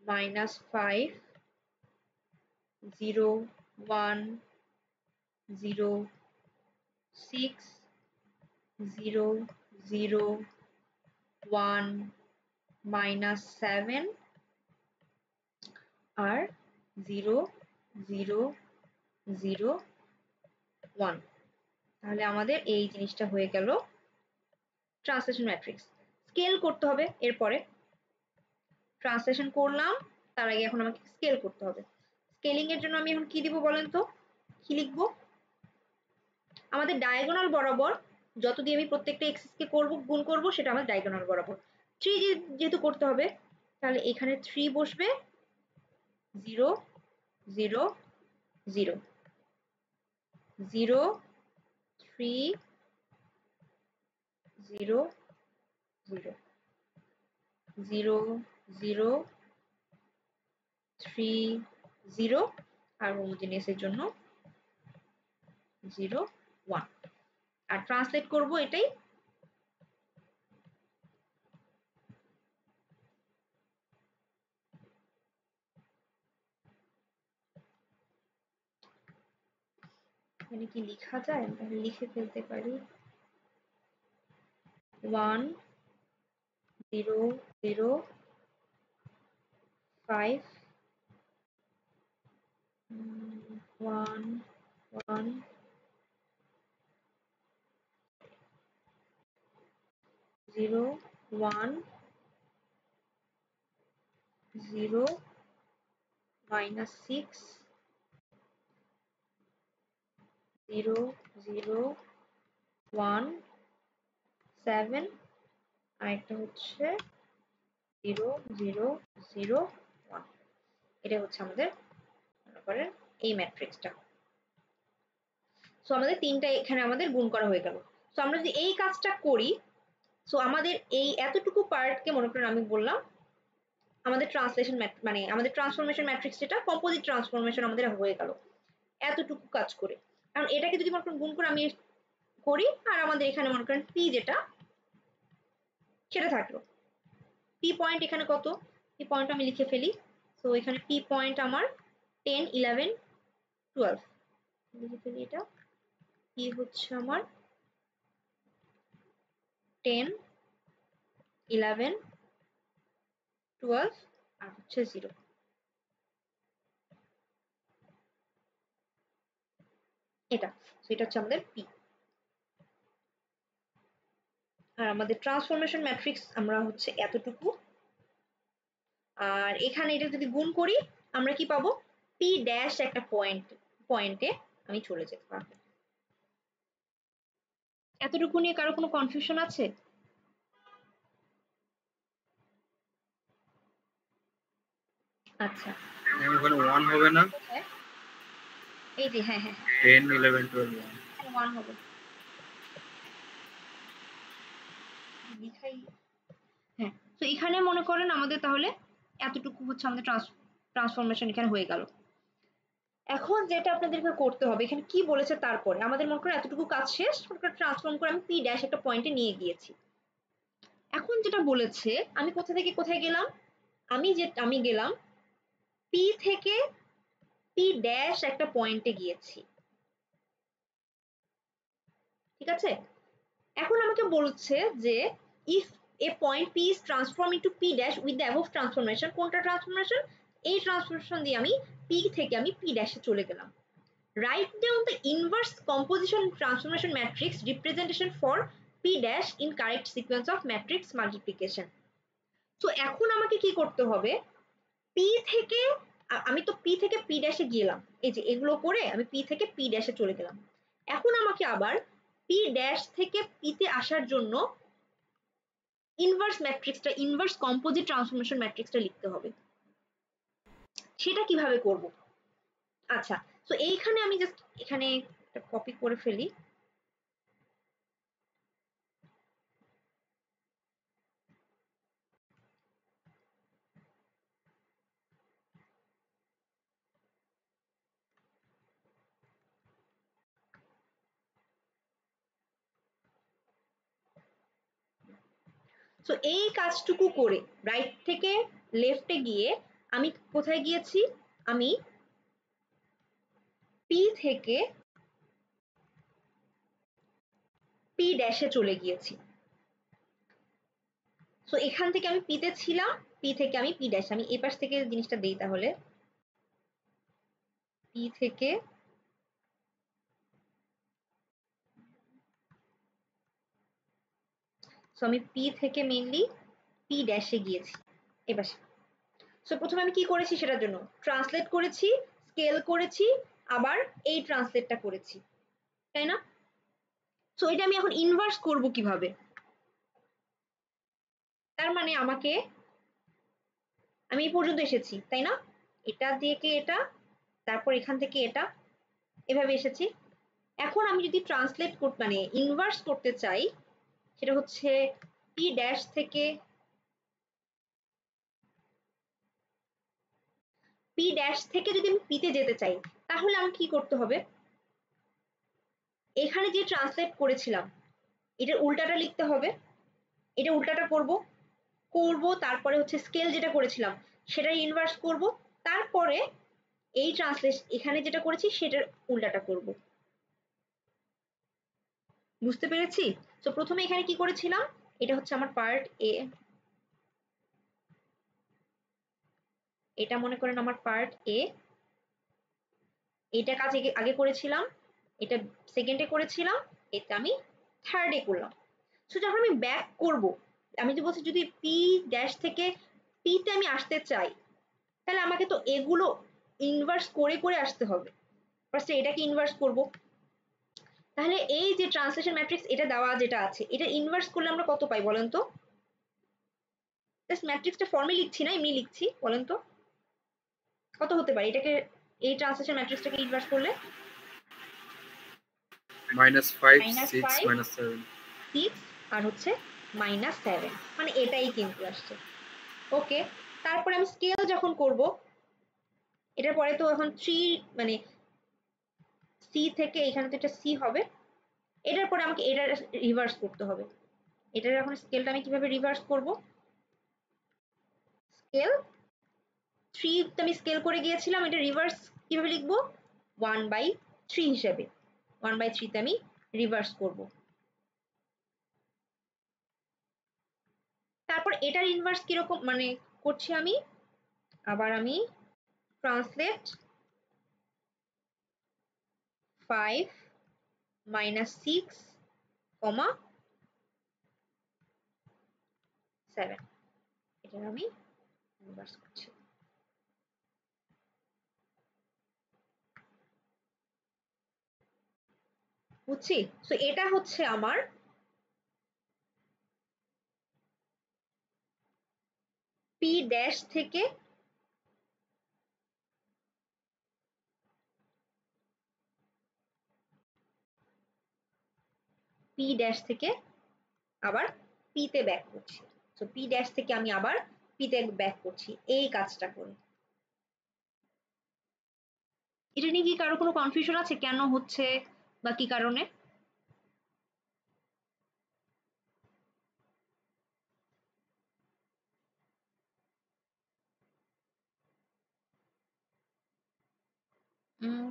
Speaker 1: -5 0 1 0 6 0 0 1 -7 আর 0 0 0 1। তাহলে আমাদের এই জিনিসটা হয়ে গেল ট্রান্সলেশন ম্যাট্রিক্স। স্কেল করতে হবে, এরপরে ট্রান্সলেশন করলাম, তার আগে এখন আমাকে স্কেল করতে হবে। স্কেলিং এর জন্য আমি এখন কি দিব বলেন তো, কি লিখবো? আমাদের ডায়াগোনাল বরাবর যত দিয়ে আমি প্রত্যেকটা এক্সিস কে করব গুণ করব সেটা আমাদের ডায়াগোনাল বরাবর 3 যেহেতু করতে হবে, তাহলে এখানে 3 বসবে, 0 0 0 0 3 0 0 0 0 3 0 আর হোমোজেনিয়াস এর জন্য 0 1। আর ট্রান্সলেট করব এটাই, এখানে কি লেখা যায়? তাহলে লিখে ফেলতে পারি 1 0 0 5 1 1 0 1 0 -6 0 0 1 7 আর একটা হচ্ছে 0 0 0 1। এটা হচ্ছে আমাদের মনে করেন এই ম্যাট্রিক্সটা। সো আমাদের তিনটা এখানে আমাদের গুণ করা হয়ে গেল। সো আমরা যদি এই কাজটা করি, সো আমাদের এই এতটুকু পার্টকে মনে করেন আমি বললাম আমাদের ট্রান্সলেশন মানে আমাদের ট্রান্সফরমেশন ম্যাট্রিক্স যেটা কম্পোজিট ট্রান্সফরমেশন আমাদের হয়ে গেল এতটুকু কাজ করে। কারণ এটাকে যদি মনে করেন গুণ করে আমি করি, আর আমাদের এখানে মনে করেন পি যেটা সেটা থাকলো। পি পয়েন্ট এখানে কত, পি পয়েন্ট আমি লিখে ফেলি। সো এখানে পি পয়েন্ট আমার 10 11 12 লিখে ফেলি। এটা পি হচ্ছে আমার 10 11 12 আর হচ্ছে 0। এটা এটা হচ্ছে আমাদের পি। আর আমাদের ট্রান্সফরমেশন ম্যাট্রিক্স আমরা হচ্ছে এতটুকু। আর এখানে এটা যদি গুণ করি আমরা কি পাবো, পি ড্যাশ একটা পয়েন্টে আমি চলে যেতে পারবো। এতটুকু নিয়ে কারো কোনো কনফিউশন আছে? আচ্ছা
Speaker 3: ওখানে 1 হবে না?
Speaker 1: এই যে হ্যাঁ হ্যাঁ
Speaker 3: 10 11 12
Speaker 1: 1 হবে। হ্যাঁ, তো এখানে মনে করেন আমাদের তাহলে এতটুকু হচ্ছে আমাদের ট্রান্সফরমেশন এখানে হয়ে গেল। এখন যেটা আপনাদেরকে করতে হবে, এখানে কি বলেছে তারপরে আমাদের মনে করেন এতটুকু কাজ শেষ, ট্রান্সফর্ম করে আমি পি ড্যাশ একটা পয়েন্টে নিয়ে গিয়েছি। এখন যেটা বলেছে আমি কোথা থেকে কোথায় গেলাম, আমি গেলাম পি থেকে পি ড্যাশ একটা পয়েন্টে গিয়েছি, ঠিক আছে? এখন আমাকে বলছে যে if A point P is transform into P dash with the above transformation, কোনটা ট্রান্সফরমেশন? এই ট্রান্সফরমেশন দিয়ে আমি পি থেকে আমি পি ড্যাশে চলে গেলাম। Write down the inverse composition transformation matrix representation for P dash in correct sequence of matrix multiplication. তো এখন আমাকে কি করতে হবে, পি থেকে আমি তো পি থেকে পি ড্যাশে গেলাম, এই যে এগুলো করে আমি পি থেকে পি ড্যাশে চলে গেলাম। এখন আমাকে আবার পি ড্যাশ থেকে পিতে আসার জন্য ইনভার্স ম্যাট্রিক্সটা, ইনভার্স কম্পোজিট ট্রান্সফরমেশন ম্যাট্রিক্সটা লিখতে হবে। সেটা কিভাবে করব? আচ্ছা, তো এইখানে আমি জাস্ট এখানে একটা কপি করে ফেলি। তো এই কাজটুকু করে রাইট থেকে লেফটে গিয়ে আমি কোথায় গিয়েছি, আমি পি থেকে পি ড্যাশে চলে গিয়েছি। সো এখান থেকে আমি পিতে ছিলাম, পি থেকে আমি পি ড্যাশ, আমি এই পাশ থেকে জিনিসটা দেই তাহলে পি থেকে সো আমি পি থেকে মেইনলি পি ড্যাশে গিয়েছি এবার। সো প্রথমে আমি কি করেছি সেটার জন্য ট্রান্সলেট করেছি, স্কেল করেছি, আবার এই ট্রান্সলেটটা করেছি, তাই না? সো এটা আমি এখন ইনভার্স করব কিভাবে? তার মানে আমাকে, আমি এই পর্যন্ত এসেছি তাই না, এটা দিয়ে এটা, তারপর এখান থেকে এটা, এভাবে এসেছি। এখন আমি যদি ট্রান্সলেট করতে মানে ইনভার্স করতে চাই, সেটা হচ্ছে পি ড্যাশ থেকে পি ড্যাশ থেকে যদি আমি পিতে যেতে চাই, তাহলে আমাকে কি করতে হবে? এখানে যে ট্রান্সলেট করেছিলাম এটার উল্টাটা লিখতে হবে, এটা উল্টাটা করব, তারপরে হচ্ছে স্কেল যেটা করেছিলাম সেটা ইনভার্স করব, তারপরে এই ট্রান্সলেট এখানে যেটা করেছি সেটার উল্টাটা করব। বুঝতে পেরেছি? তো প্রথমে এখানে কি করেছিলাম, এটা হচ্ছে আমার পার্ট এ, এটা মনে করেন আমার পার্ট এ, এটা কাজ আগে করেছিলাম, এটা সেকেন্ডে করেছিলাম, এটা আমি থার্ডে করলাম। সো যখন আমি ব্যাক করব, আমি তো বলছি যদি পি ড্যাশ থেকে পিতে আমি আসতে চাই, তাহলে আমাকে তো এগুলো ইনভার্স করে করে আসতে হবে। ফার্স্টে এটাকে ইনভার্স করব, তাহলে এই যে ট্রান্সলেশন ম্যাট্রিক্স এটা দেওয়া যেটা আছে, এটা ইনভার্স করলে আমরা কত পাই বলেন তো? জাস্ট ম্যাট্রিক্সটা ফর্মে লিখছি না, এমনি লিখছি, বলেন তো কত হতে পারে এটাকে, এই ট্রান্সলেশন ম্যাট্রিক্সটাকে ইনভার্স করলে?
Speaker 3: -5 6 -7
Speaker 1: 6 আর হচ্ছে -7, মানে এটাই কিন্তু আসছে। ওকে, তারপরে আমি স্কেল যখন করব, এটার পরে তো এখন 3 মানে সি থেকে এখানে তো এটা সি হবে, এটার পরে আমাকে এটা রিভার্স করতে হবে। এটার এখন স্কেলটা আমি কিভাবে রিভার্স করব? স্কেল 3 তে আমি স্কেল করে গিয়েছিলাম, এটা রিভার্স কিভাবে লিখবো? 1/3 হিসেবে, 1/3 তে আমি রিভার্স করব। তারপর এটার ইনভার্স কিরকম মানে করছি আমি, আবার আমি ট্রান্সলেট 5 -6, 7, এটার আমি ইনভার্স করছি। বুঝছি? সো এটা হচ্ছে আমার পি ড্যাশ থেকে আবার পিতে ব্যাক করছি। সো পি ড্যাশ থেকে আমি আবার পিতে ব্যাক করছি এই কাজটা করে। এটা নিয়ে কি কারো কোনো কনফিউশন আছে কেন হচ্ছে বা কি কারণে?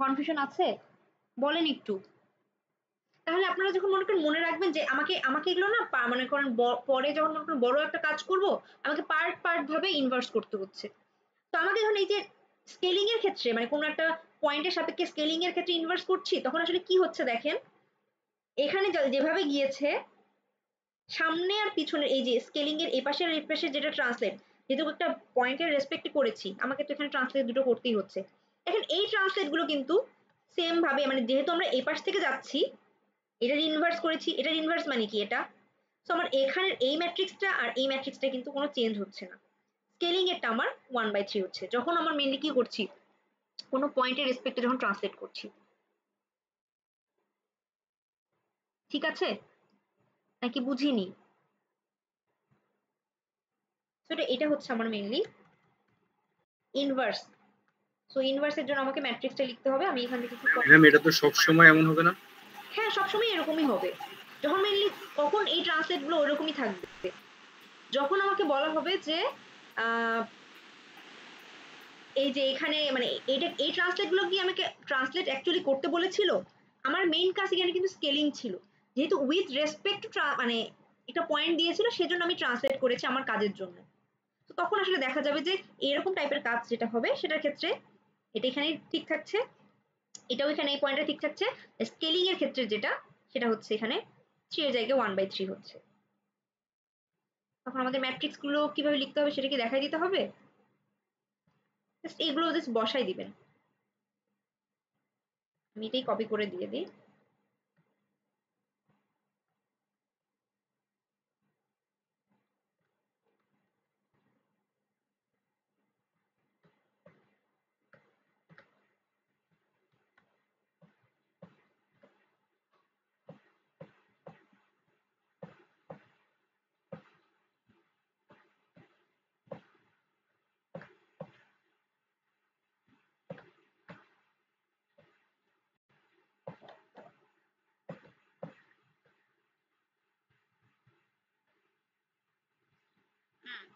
Speaker 1: কনফিউশন আছে? বলেন একটু। তাহলে আপনারা যখন মনে করেন মনে রাখবেন যে আমাকে আমাকে এগুলো না মনে করেন পরে যখন মনে করেন বড় একটা কাজ করব, আমাকে পার্ট পার্ট ভাবে ইনভার্স করতে হচ্ছে। তো আমাকে যখন এই যে স্কেলিং এর ক্ষেত্রে মানে কোনো একটা পয়েন্টের সাপেক্ষে স্কেলিং এর ক্ষেত্রে ইনভার্স করছি, তখন আসলে কি হচ্ছে দেখেন, এখানে যেভাবে গিয়েছে সামনে আর পিছনে এই যে স্কেলিং এর এপাশে আর এপাশে যেটা ট্রান্সলেট, যেহেতু একটা পয়েন্টের রেসপেক্ট করেছি, আমাকে তো এখানে ট্রান্সলেট দুটো করতেই হচ্ছে। এখন এই ট্রান্সলেট গুলো কিন্তু সেম ভাবে মানে যেহেতু আমরা এপাশ থেকে যাচ্ছি, এটার ইনভার্স করেছি, এটার ইনভার্স মানে কি এটা, তো আমার এখানের এই ম্যাট্রিক্সটা আর এই ম্যাট্রিক্সটা কিন্তু কোনো চেঞ্জ হচ্ছে না। স্কেলিং এরটা আমার 1/3 হচ্ছে যখন আমার মেনলি কি করছি, কোনো পয়েন্টের রেসপেক্টে যখন ট্রান্সলেট করছি। ঠিক আছে নাকি বুঝিনি? তো এটা হচ্ছে আমার মেনলি ইনভার্স। সো ইনভার্সের জন্য আমাকে ম্যাট্রিক্সটা লিখতে হবে, আমি এখান থেকে কি করব?
Speaker 3: ম্যাম এটা তো সব সময় এমন হবে না?
Speaker 1: হ্যাঁ সবসময় এরকমই হবে। যখন মেনলি তখন এই ট্রান্সলেট গুলো ওরকমই থাকবে। যখন আমাকে বলা হবে যে এই যে এখানে মানে এই ট্রান্সলেট গুলো কি আমাকে ট্রান্সলেট অ্যাকচুয়ালি করতে বলেছিল, আমার মেইন কাজ এখানে কিন্তু স্কেলিং ছিল, যেহেতু উইথ রেসপেক্ট মানে একটা পয়েন্ট দিয়েছিল সেজন্য আমি ট্রান্সলেট করেছি আমার কাজের জন্য। তো তখন আসলে দেখা যাবে যে এরকম টাইপের কাজ যেটা হবে সেটার ক্ষেত্রে এটা এখানে ঠিক থাকছে, এটাও এখানে এই পয়েন্টটা ঠিক থাকছে। স্কেলিং এর ক্ষেত্রে যেটা সেটা হচ্ছে এখানে 3 এর জায়গায় 1/3 হচ্ছে। এখন আমাদের ম্যাট্রিক্স গুলো কিভাবে লিখতে হবে সেটা কি দেখাই দিতে হবে? জাস্ট এগুলো জাস্ট বসাই দিবেন। আমি এটাই কপি করে দিয়ে দিই।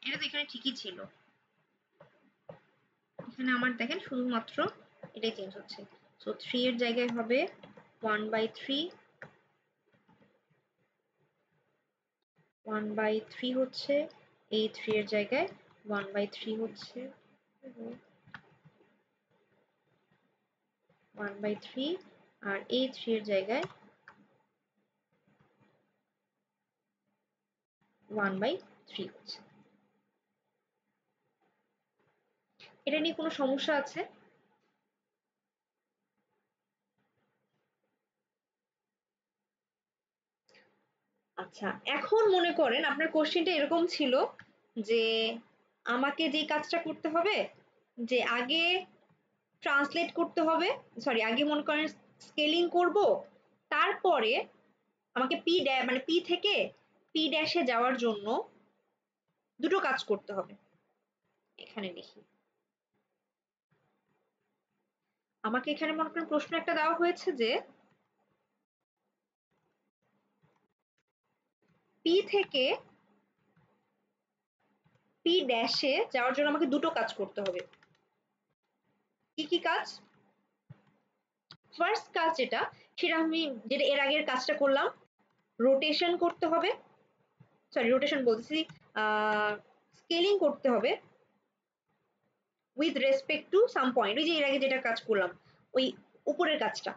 Speaker 1: এটা তো এখানে ঠিকই ছিল, এখানে আমার দেখেন শুধুমাত্র এটাই চেঞ্জ হচ্ছে। সো 3 এর জায়গায় হবে 1/3, 1/3 হচ্ছে, এই 3 এর জায়গায় 1/3 হচ্ছে 1/3, আর এই 3 এর জায়গায় 1/3 হচ্ছে। এটা নিয়ে কোনো সমস্যা আছে? আচ্ছা, এখন মনে করেন আপনার কোশ্চেনটা এরকম ছিল যে আমাকে যে কাজটা করতে হবে, যে আগে ট্রান্সলেট করতে হবে, সরি আগে মনে করেন স্কেলিং করব, তারপরে আমাকে মানে পি থেকে পি ড্যাশে যাওয়ার জন্য দুটো কাজ করতে হবে। এখানে লিখি, আমাকে এখানে মনে করেন প্রশ্ন একটা দেওয়া হয়েছে যে পি থেকে পি ড্যাশে যাওয়ার জন্য আমাকে দুটো কাজ করতে হবে। কি কি কাজ? ফার্স্ট কাজ যেটা, সেটা আমি যেটা এর আগের কাজটা করলাম, রোটেশন করতে হবে, সরি রোটেশন বলছি, স্কেলিং করতে হবে with respect to some point, ওই যে এর আগে যেটা কাজ করলাম ওই উপরের কাজটা।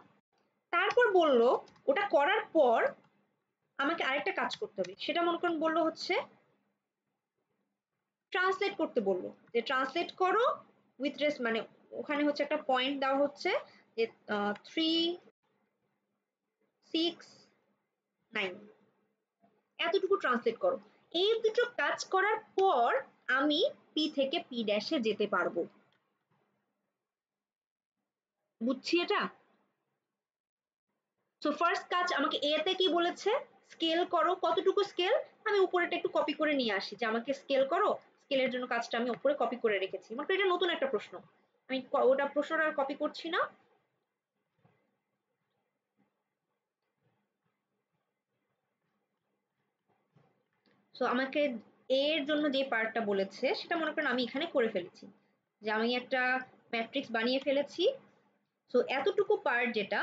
Speaker 1: তারপর বললো ওটা করার পর আমাকে আরেকটা কাজ করতে হবে, সেটা মনে করেন বললো হচ্ছে ট্রান্সলেট করতে বললো, যে ট্রান্সলেট করো উইথ মানে ওখানে হচ্ছে একটা পয়েন্ট দেওয়া হচ্ছে যে 3, 6, 9 এতটুকু ট্রান্সলেট করো। এই দুটো কাজ করার পর আমি পি থেকে পি ড্যাশে যেতে পারবো। বুঝছি এটা? সো ফার্স্ট কাজ আমাকে এ তে কি বলেছে, স্কেল করো, কতটুকু স্কেল, আমি উপরেটা একটু কপি করে নিয়ে আসি যে আমাকে স্কেল করো, স্কেলের জন্য কাজটা আমি উপরে কপি করে রেখেছি। মনে করি এটা নতুন একটা প্রশ্ন, আমি ওটা প্রশ্নটা আর কপি করছি না। সো আমাকে এর জন্য যে পার্টটা বলেছে সেটা মনে করেন আমি এখানে করে ফেলেছি, যে আমি একটা ম্যাট্রিক্স বানিয়ে ফেলেছি। সো এতটুকু পার্ট যেটা,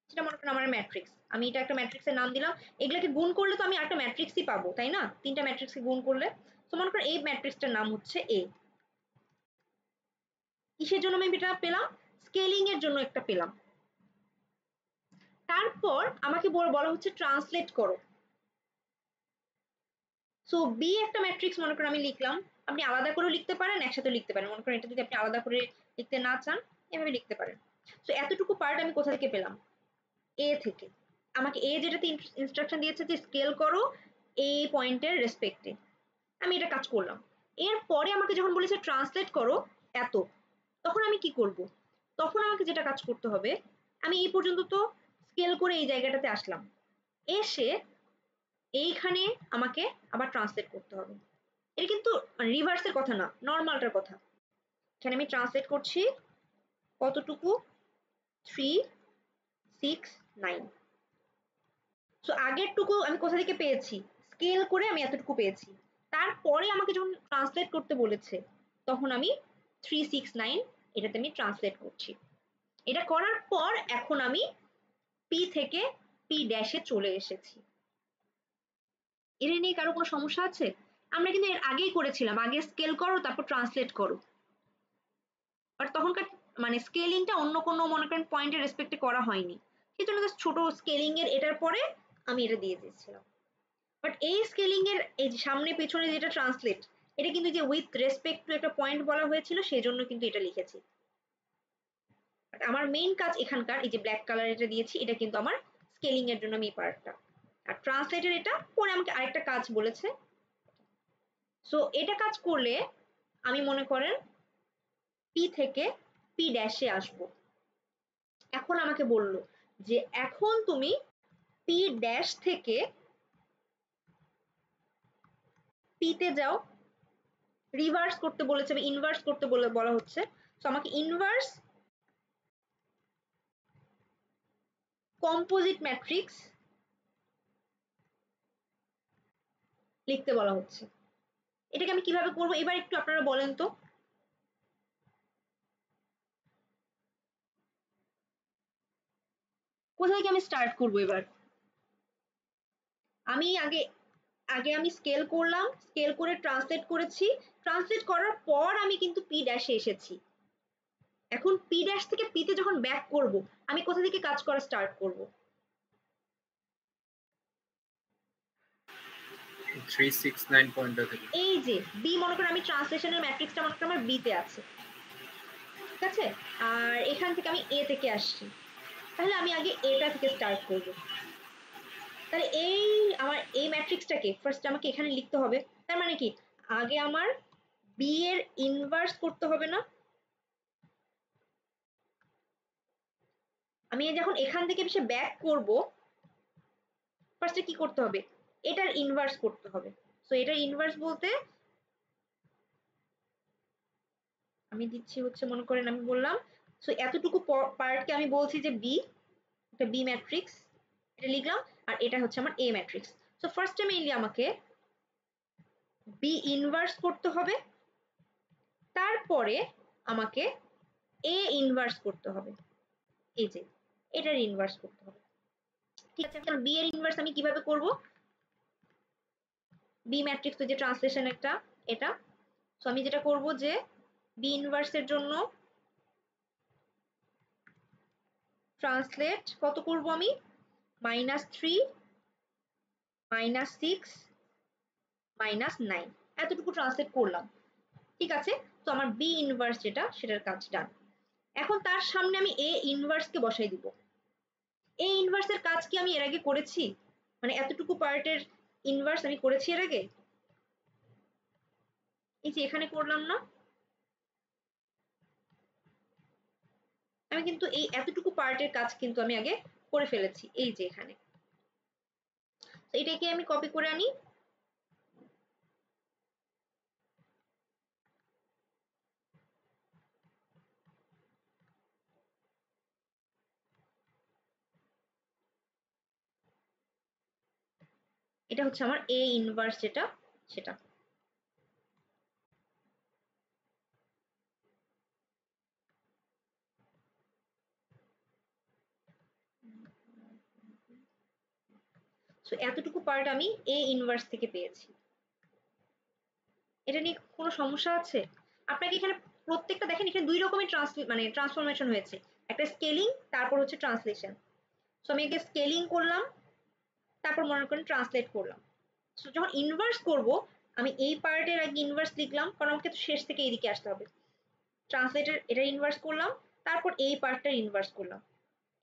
Speaker 1: সেটা মনে করেন আমার ম্যাট্রিক্স, আমি এটা একটা ম্যাট্রিক্সের নাম দিলাম। এগুলোকে গুণ করলে তো আমি একটা ম্যাট্রিক্সই পাবো, তাই না? তিনটা ম্যাট্রিক্সকে গুণ করলে। তো মনে করেন এই ম্যাট্রিক্সটার নাম হচ্ছে এ। কিসের জন্য আমি এটা পেলাম? স্কেলিং এর জন্য একটা পেলাম। তারপর আমাকে বলা হচ্ছে ট্রান্সলেট করো। সো বি একটা ম্যাট্রিক্স মনে করেন আমি লিখলাম, আপনি আলাদা করেও লিখতে পারেন, একসাথে লিখতে পারেন। মনে করেন এটা যদি আপনি আলাদা করে লিখতে না চান, এভাবে লিখতে পারেন। সো এতটুকু পার্ট আমি কোথা থেকে পেলাম? এ থেকে। আমাকে এ যেটাতে ইনস্ট্রাকশন দিয়েছে যে স্কেল করো এই পয়েন্টের রেসপেক্টে, আমি এটা কাজ করলাম। এরপরে আমাকে যখন বলেছে ট্রান্সলেট করো এত, তখন আমি কি করব? তখন আমাকে যেটা কাজ করতে হবে, আমি এই পর্যন্ত তো স্কেল করে এই জায়গাটাতে আসলাম, এসে এইখানে আমাকে আবার ট্রান্সলেট করতে হবে। এটা কিন্তু রিভার্সের কথা না, নর্মালটার কথা। এখানে আমি ট্রান্সলেট করছি কতটুকু, 3, 6, 9। সো আগেরটুকু আমি কোথা থেকে পেয়েছি? স্কেল করে আমি এতটুকু পেয়েছি। তারপরে আমাকে যখন ট্রান্সলেট করতে বলেছে, তখন আমি 3, 6, 9 এটাতে আমি ট্রান্সলেট করছি। এটা করার পর এখন আমি পি থেকে পি ড্যাশে চলে এসেছি। এটা নিয়ে কারো কোনো সমস্যা আছে? আমরা কিন্তু এর আগেই করেছিলাম, আগে স্কেল করো তারপর ট্রান্সলেট করো। বাট তখনকার মানে স্কেলিংটা অন্য কোনো মনে করেন পয়েন্টের রেসপেক্টে করা হয়নি, সেই জন্য জাস্ট ছোট স্কেলিং এর এটার পরে আমি এটা দিয়ে দিয়েছিলাম। বাট এই স্কেলিং এর এই যে সামনে পেছনে যেটা ট্রান্সলেট, এটা কিন্তু যে উইথ রেসপেক্ট টু একটা পয়েন্ট বলা হয়েছিল সেজন্য কিন্তু এটা লিখেছি। আমার মেইন কাজ এখানকার এই যে ব্ল্যাক কালার এটা দিয়েছি, এটা কিন্তু আমার স্কেলিং এর জন্য আমি এই পার্টটা, আর ট্রান্সলেটের এটা পরে আমাকে আরেকটা কাজ বলেছে। সো এটা কাজ করলে আমি মনে করেন পি থেকে পি ড্যাশে আসবো। এখন আমাকে বলল যে এখন তুমি পি ড্যাশ থেকে পিতে যাও, রিভার্স করতে বলেছে, ইনভার্স করতে বলা হচ্ছে। তো আমাকে ইনভার্স কম্পোজিট ম্যাট্রিক্স লিখতে বলা হচ্ছে। এটাকে আমি কিভাবে করবো এবার একটু আপনারা বলেন তো। কোথা থেকে আমি স্টার্ট করবো এবার? আমি আগে আগে আমি স্কেল করলাম, স্কেল করে ট্রান্সলেট করেছি, ট্রান্সলেট করার পর আমি কিন্তু পি ড্যাশে এসেছি। এখন পি ড্যাশ থেকে পিতে যখন ব্যাক করব, আমি কোথা থেকে কাজ করা স্টার্ট করব?
Speaker 3: 369 পয়েন্টটা থেকে।
Speaker 1: এই যে বি, মনে করেন আমি ট্রান্সলেশনের ম্যাট্রিক্সটা মনে করেন আমার বি তে আছে, ঠিক আছে, আর এখান থেকে আমি এ থেকে আসছি, তাহলে আমি আগে এটা থেকে স্টার্ট করব। তাহলে এই আমার এই ম্যাট্রিক্সটাকে ফার্স্ট আমাকে এখানে লিখতে হবে। তার মানে কি আগে আমার বি এর ইনভার্স করতে হবে না? আমি যখন এখান থেকে এসে ব্যাক করব, ফার্স্টে কি করতে হবে? এটার ইনভার্স করতে হবে। সো এটার ইনভার্স বলতে আমি দিচ্ছি হচ্ছে, মনে করেন আমি বললাম, সো এতটুকু পার্টকে আমি বলছি যে বি, এটা বি ম্যাট্রিক্স, এটা লিখলাম, আর এটা হচ্ছে আমার এ ম্যাট্রিক্স। সো ফার্স্টে মেইনলি আমাকে বি ইনভার্স করতে হবে, তারপরে আমাকে এ ইনভার্স করতে হবে, এই যে এটার ইনভার্স করতে হবে, ঠিক আছে। এখন বি এর ইনভার্স আমি কিভাবে করব? বি ম্যাট্রিক্স তো যে ট্রান্সলেশন একটা এটা, সো আমি যেটা করব যে বি ইনভার্সের জন্য ট্রান্সলেট কত করব আমি? -3 -6 -9 এতটুকু ট্রান্সলেট করলাম, ঠিক আছে। তো আমার বি ইনভার্স যেটা সেটার কাজ ডান। এখন তার সামনে আমি এ ইনভার্স কে বসাই দিব। এ ইনভার্সের কাজ কি আমি এর আগে করেছি? মানে এতটুকু পার্টের ইনভার্স আমি করেছি এর আগে? এই যে এখানে করলাম না? আমি কিন্তু এই এতটুকু পার্টের কাজ কিন্তু আমি আগে করে ফেলেছি, এই যে এখানে। তো এটাকে আমি কপি করে আনি, এটা হচ্ছে আমার এ ইনভার্স যেটা সেটা। সো এতটুকু পার্ট আমি এ ইনভার্স থেকে পেয়েছি। এটা নিয়ে কোনো সমস্যা আছে? আপনাকে এখানে প্রত্যেকটা দেখেন, এখানে দুই রকমের ট্রান্সফরমেশন হয়েছে, একটা স্কেলিং, তারপর হচ্ছে ট্রান্সলেশন। সো আমি আগে স্কেলিং করলাম, তারপর মনে করেন ট্রান্সলেট করলাম। সো যখন ইনভার্স করব, আমি এই পার্টের আগে ইনভার্স লিখলাম, কারণ আমাকে তো শেষ থেকে এইদিকে আসতে হবে। ট্রান্সলেটের এটা ইনভার্স করলাম, তারপর এই পার্টটার ইনভার্স করলাম।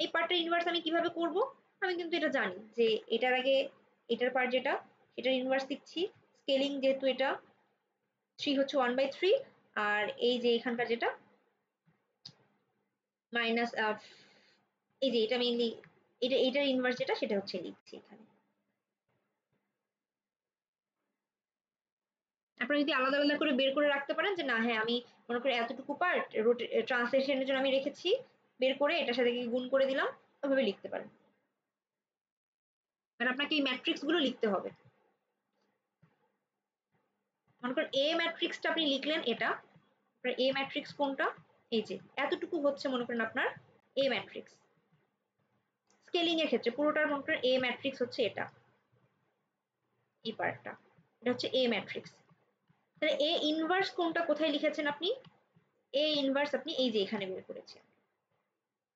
Speaker 1: এই পার্টটার ইনভার্স আমি কিভাবে করব? আমি কিন্তু এটা জানি যে এটার আগে এটার পার্ট যেটা সেটার ইনভার্স দিচ্ছি। স্কেলিং যেহেতু এটা 3 হচ্ছে 1/3, আর এই যে এখানকার যেটা মাইনাস, এই যে এটা মেইনলি এটার ইনভার্স যেটা সেটা হচ্ছে লিখছি এখানে। আপনারা যদি আলাদা আলাদা করে বের করে রাখতে পারেন যে না হ্যাঁ আমি মনে করি এতটুকু পার্ট ট্রান্সলেশনের জন্য আমি রেখেছি, বের করে এটার সাথে গুণ করে দিলাম, ওইভাবে লিখতে পারেন। কারণ আপনাকে এই ম্যাট্রিক্স গুলো লিখতে হবে। মনে করেন এ ম্যাট্রিক্সটা আপনি লিখলেন, এটা আপনার এ ম্যাট্রিক্স কোনটা? এই যে এতটুকু হচ্ছে মনে করেন আপনার এ ম্যাট্রিক্স। স্কেলিং এর ক্ষেত্রে পুরোটার মনে করেন এ ম্যাট্রিক্স হচ্ছে এটা, এই পার্টটা এটা হচ্ছে এ ম্যাট্রিক্স। তাহলে এ ইনভার্স কোনটা কোথায় লিখেছেন আপনি? এ ইনভার্স আপনি এই যে এখানে বের করেছেন,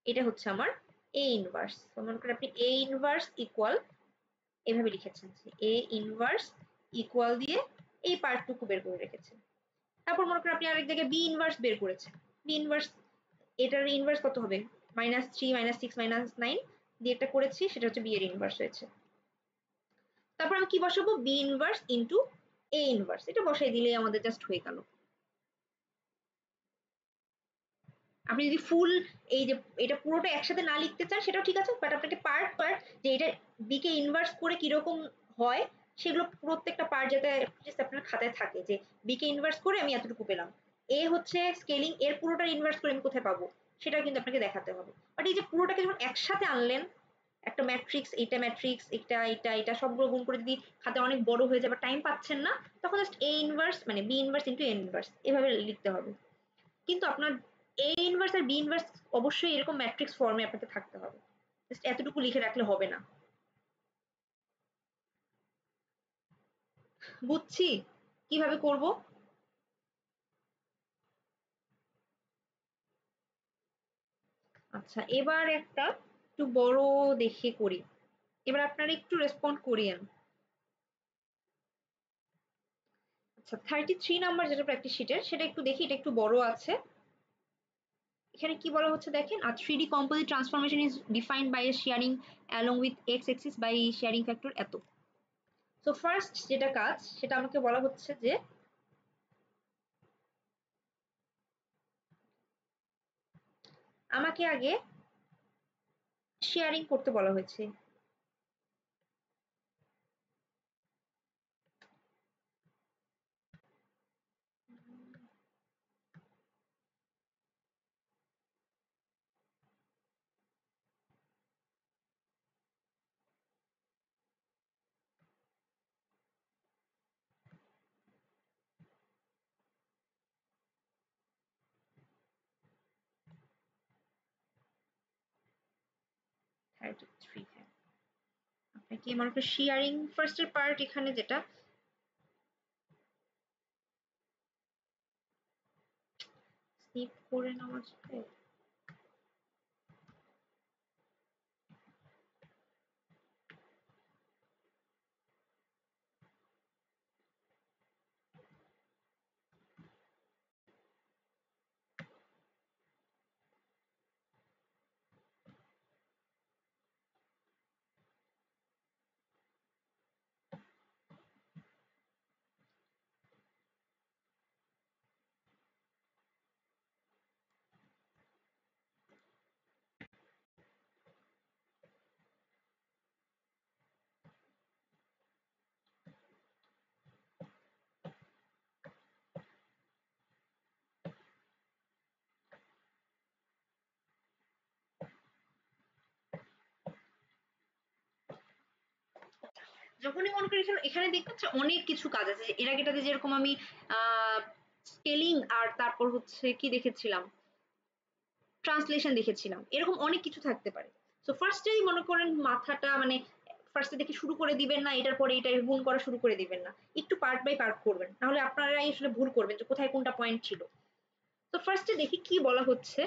Speaker 1: এটা হচ্ছে আমার এ ইনভার্স। মনে করেন আপনি এ ইনভার্স ইকুয়াল এভাবে লিখেছেন যে এ ইনভার্স ইকুয়াল দিয়ে এই পার্টটুকু বের করে রেখেছেন। তারপর মনে করেন আপনি আরেক জায়গায় বি ইনভার্স বের করেছেন। বি ইনভার্স, এটার ইনভার্স কত হবে, -3 -6 -9 দিয়ে একটা করেছি, সেটা হচ্ছে বি এর ইনভার্স হয়েছে। তারপর আমি কি বসাবো, B inverse into A inverse, এটা বসাই দিলেই আমাদের জাস্ট হয়ে গেল। আপনি যদি ফুল এই যে এটা পুরোটা একসাথে না লিখতে চান সেটাও ঠিক আছে, বাট আপনাকে পার্ট পার্ট যে এটা বি কে ইনভার্স করে কিরকম হয় সেগুলো প্রত্যেকটা পার্ট যাতে আপনার খাতায় থাকে, যে বি কে ইনভার্স করে আমি এতটুকু পেলাম, এ হচ্ছে স্কেলিং এর পুরোটা ইনভার্স করে আমি কোথায় পাবো সেটাও কিন্তু আপনাকে দেখাতে হবে। বাট এই যে পুরোটাকে যখন একসাথে আনলেন, একটা ম্যাট্রিক্স, এটা ম্যাট্রিক্স, এটা এটা এটা সবগুলো গুণ করে যদি খাতে অনেক বড় হয়ে যাবে, টাইম পাচ্ছেন না, তখন জাস্ট এ ইনভার্স মানে B inverse into A inverse এভাবে লিখতে হবে। কিন্তু আপনার A inverse R B inverse অবশ্যই এরকম ম্যাট্রিক্স ফর্মে আপনাকে থাকতে হবে, জাস্ট এতটুকু লিখে রাখলে হবে না। বুঝছি কিভাবে করব। আচ্ছা এবার একটা একটু বড় দেখে করি, এবার আপনারা একটু রেসপন্ড করিয়েন। আচ্ছা 33 নাম্বার যেটা প্র্যাকটিস শিটের সেটা একটু দেখি, এটা একটু বড় আছে। এখানে কি বলা হচ্ছে দেখেন, আর 3D composite transformation is defined by a sharing along with x axis by sharing factor এত। তো ফার্স্ট যেটা কাজ সেটা আমাকে বলা হচ্ছে যে আমাকে আগে শেয়ারিং করতে বলা হয়েছে। আপনাকে মনে করেন শেয়ারিং ফার্স্টের পার্ট এখানে যেটা স্নিপ করে নেওয়া যাবে। যখনই মনে করি এখানে দেখতে পাচ্ছি অনেক কিছু কাজ আছে, এর আগেটাতে যেরকম আমি স্কেলিং আর তারপর হচ্ছে কি দেখেছিলাম, ট্রান্সলেশন দেখেছিলাম, এরকম অনেক কিছু থাকতে পারে। তো ফার্স্টেই মনে করেন মাথাটা মানে ফার্স্টে দেখে শুরু করে দিবেন না, এটার পরে এটা গুণ করা শুরু করে দিবেন না, একটু পার্ট বাই পার্ট করবেন, নাহলে আপনারাই আসলে ভুল করবেন যে কোথায় কোনটা পয়েন্ট ছিল। তো ফার্স্টে দেখি কি বলা হচ্ছে,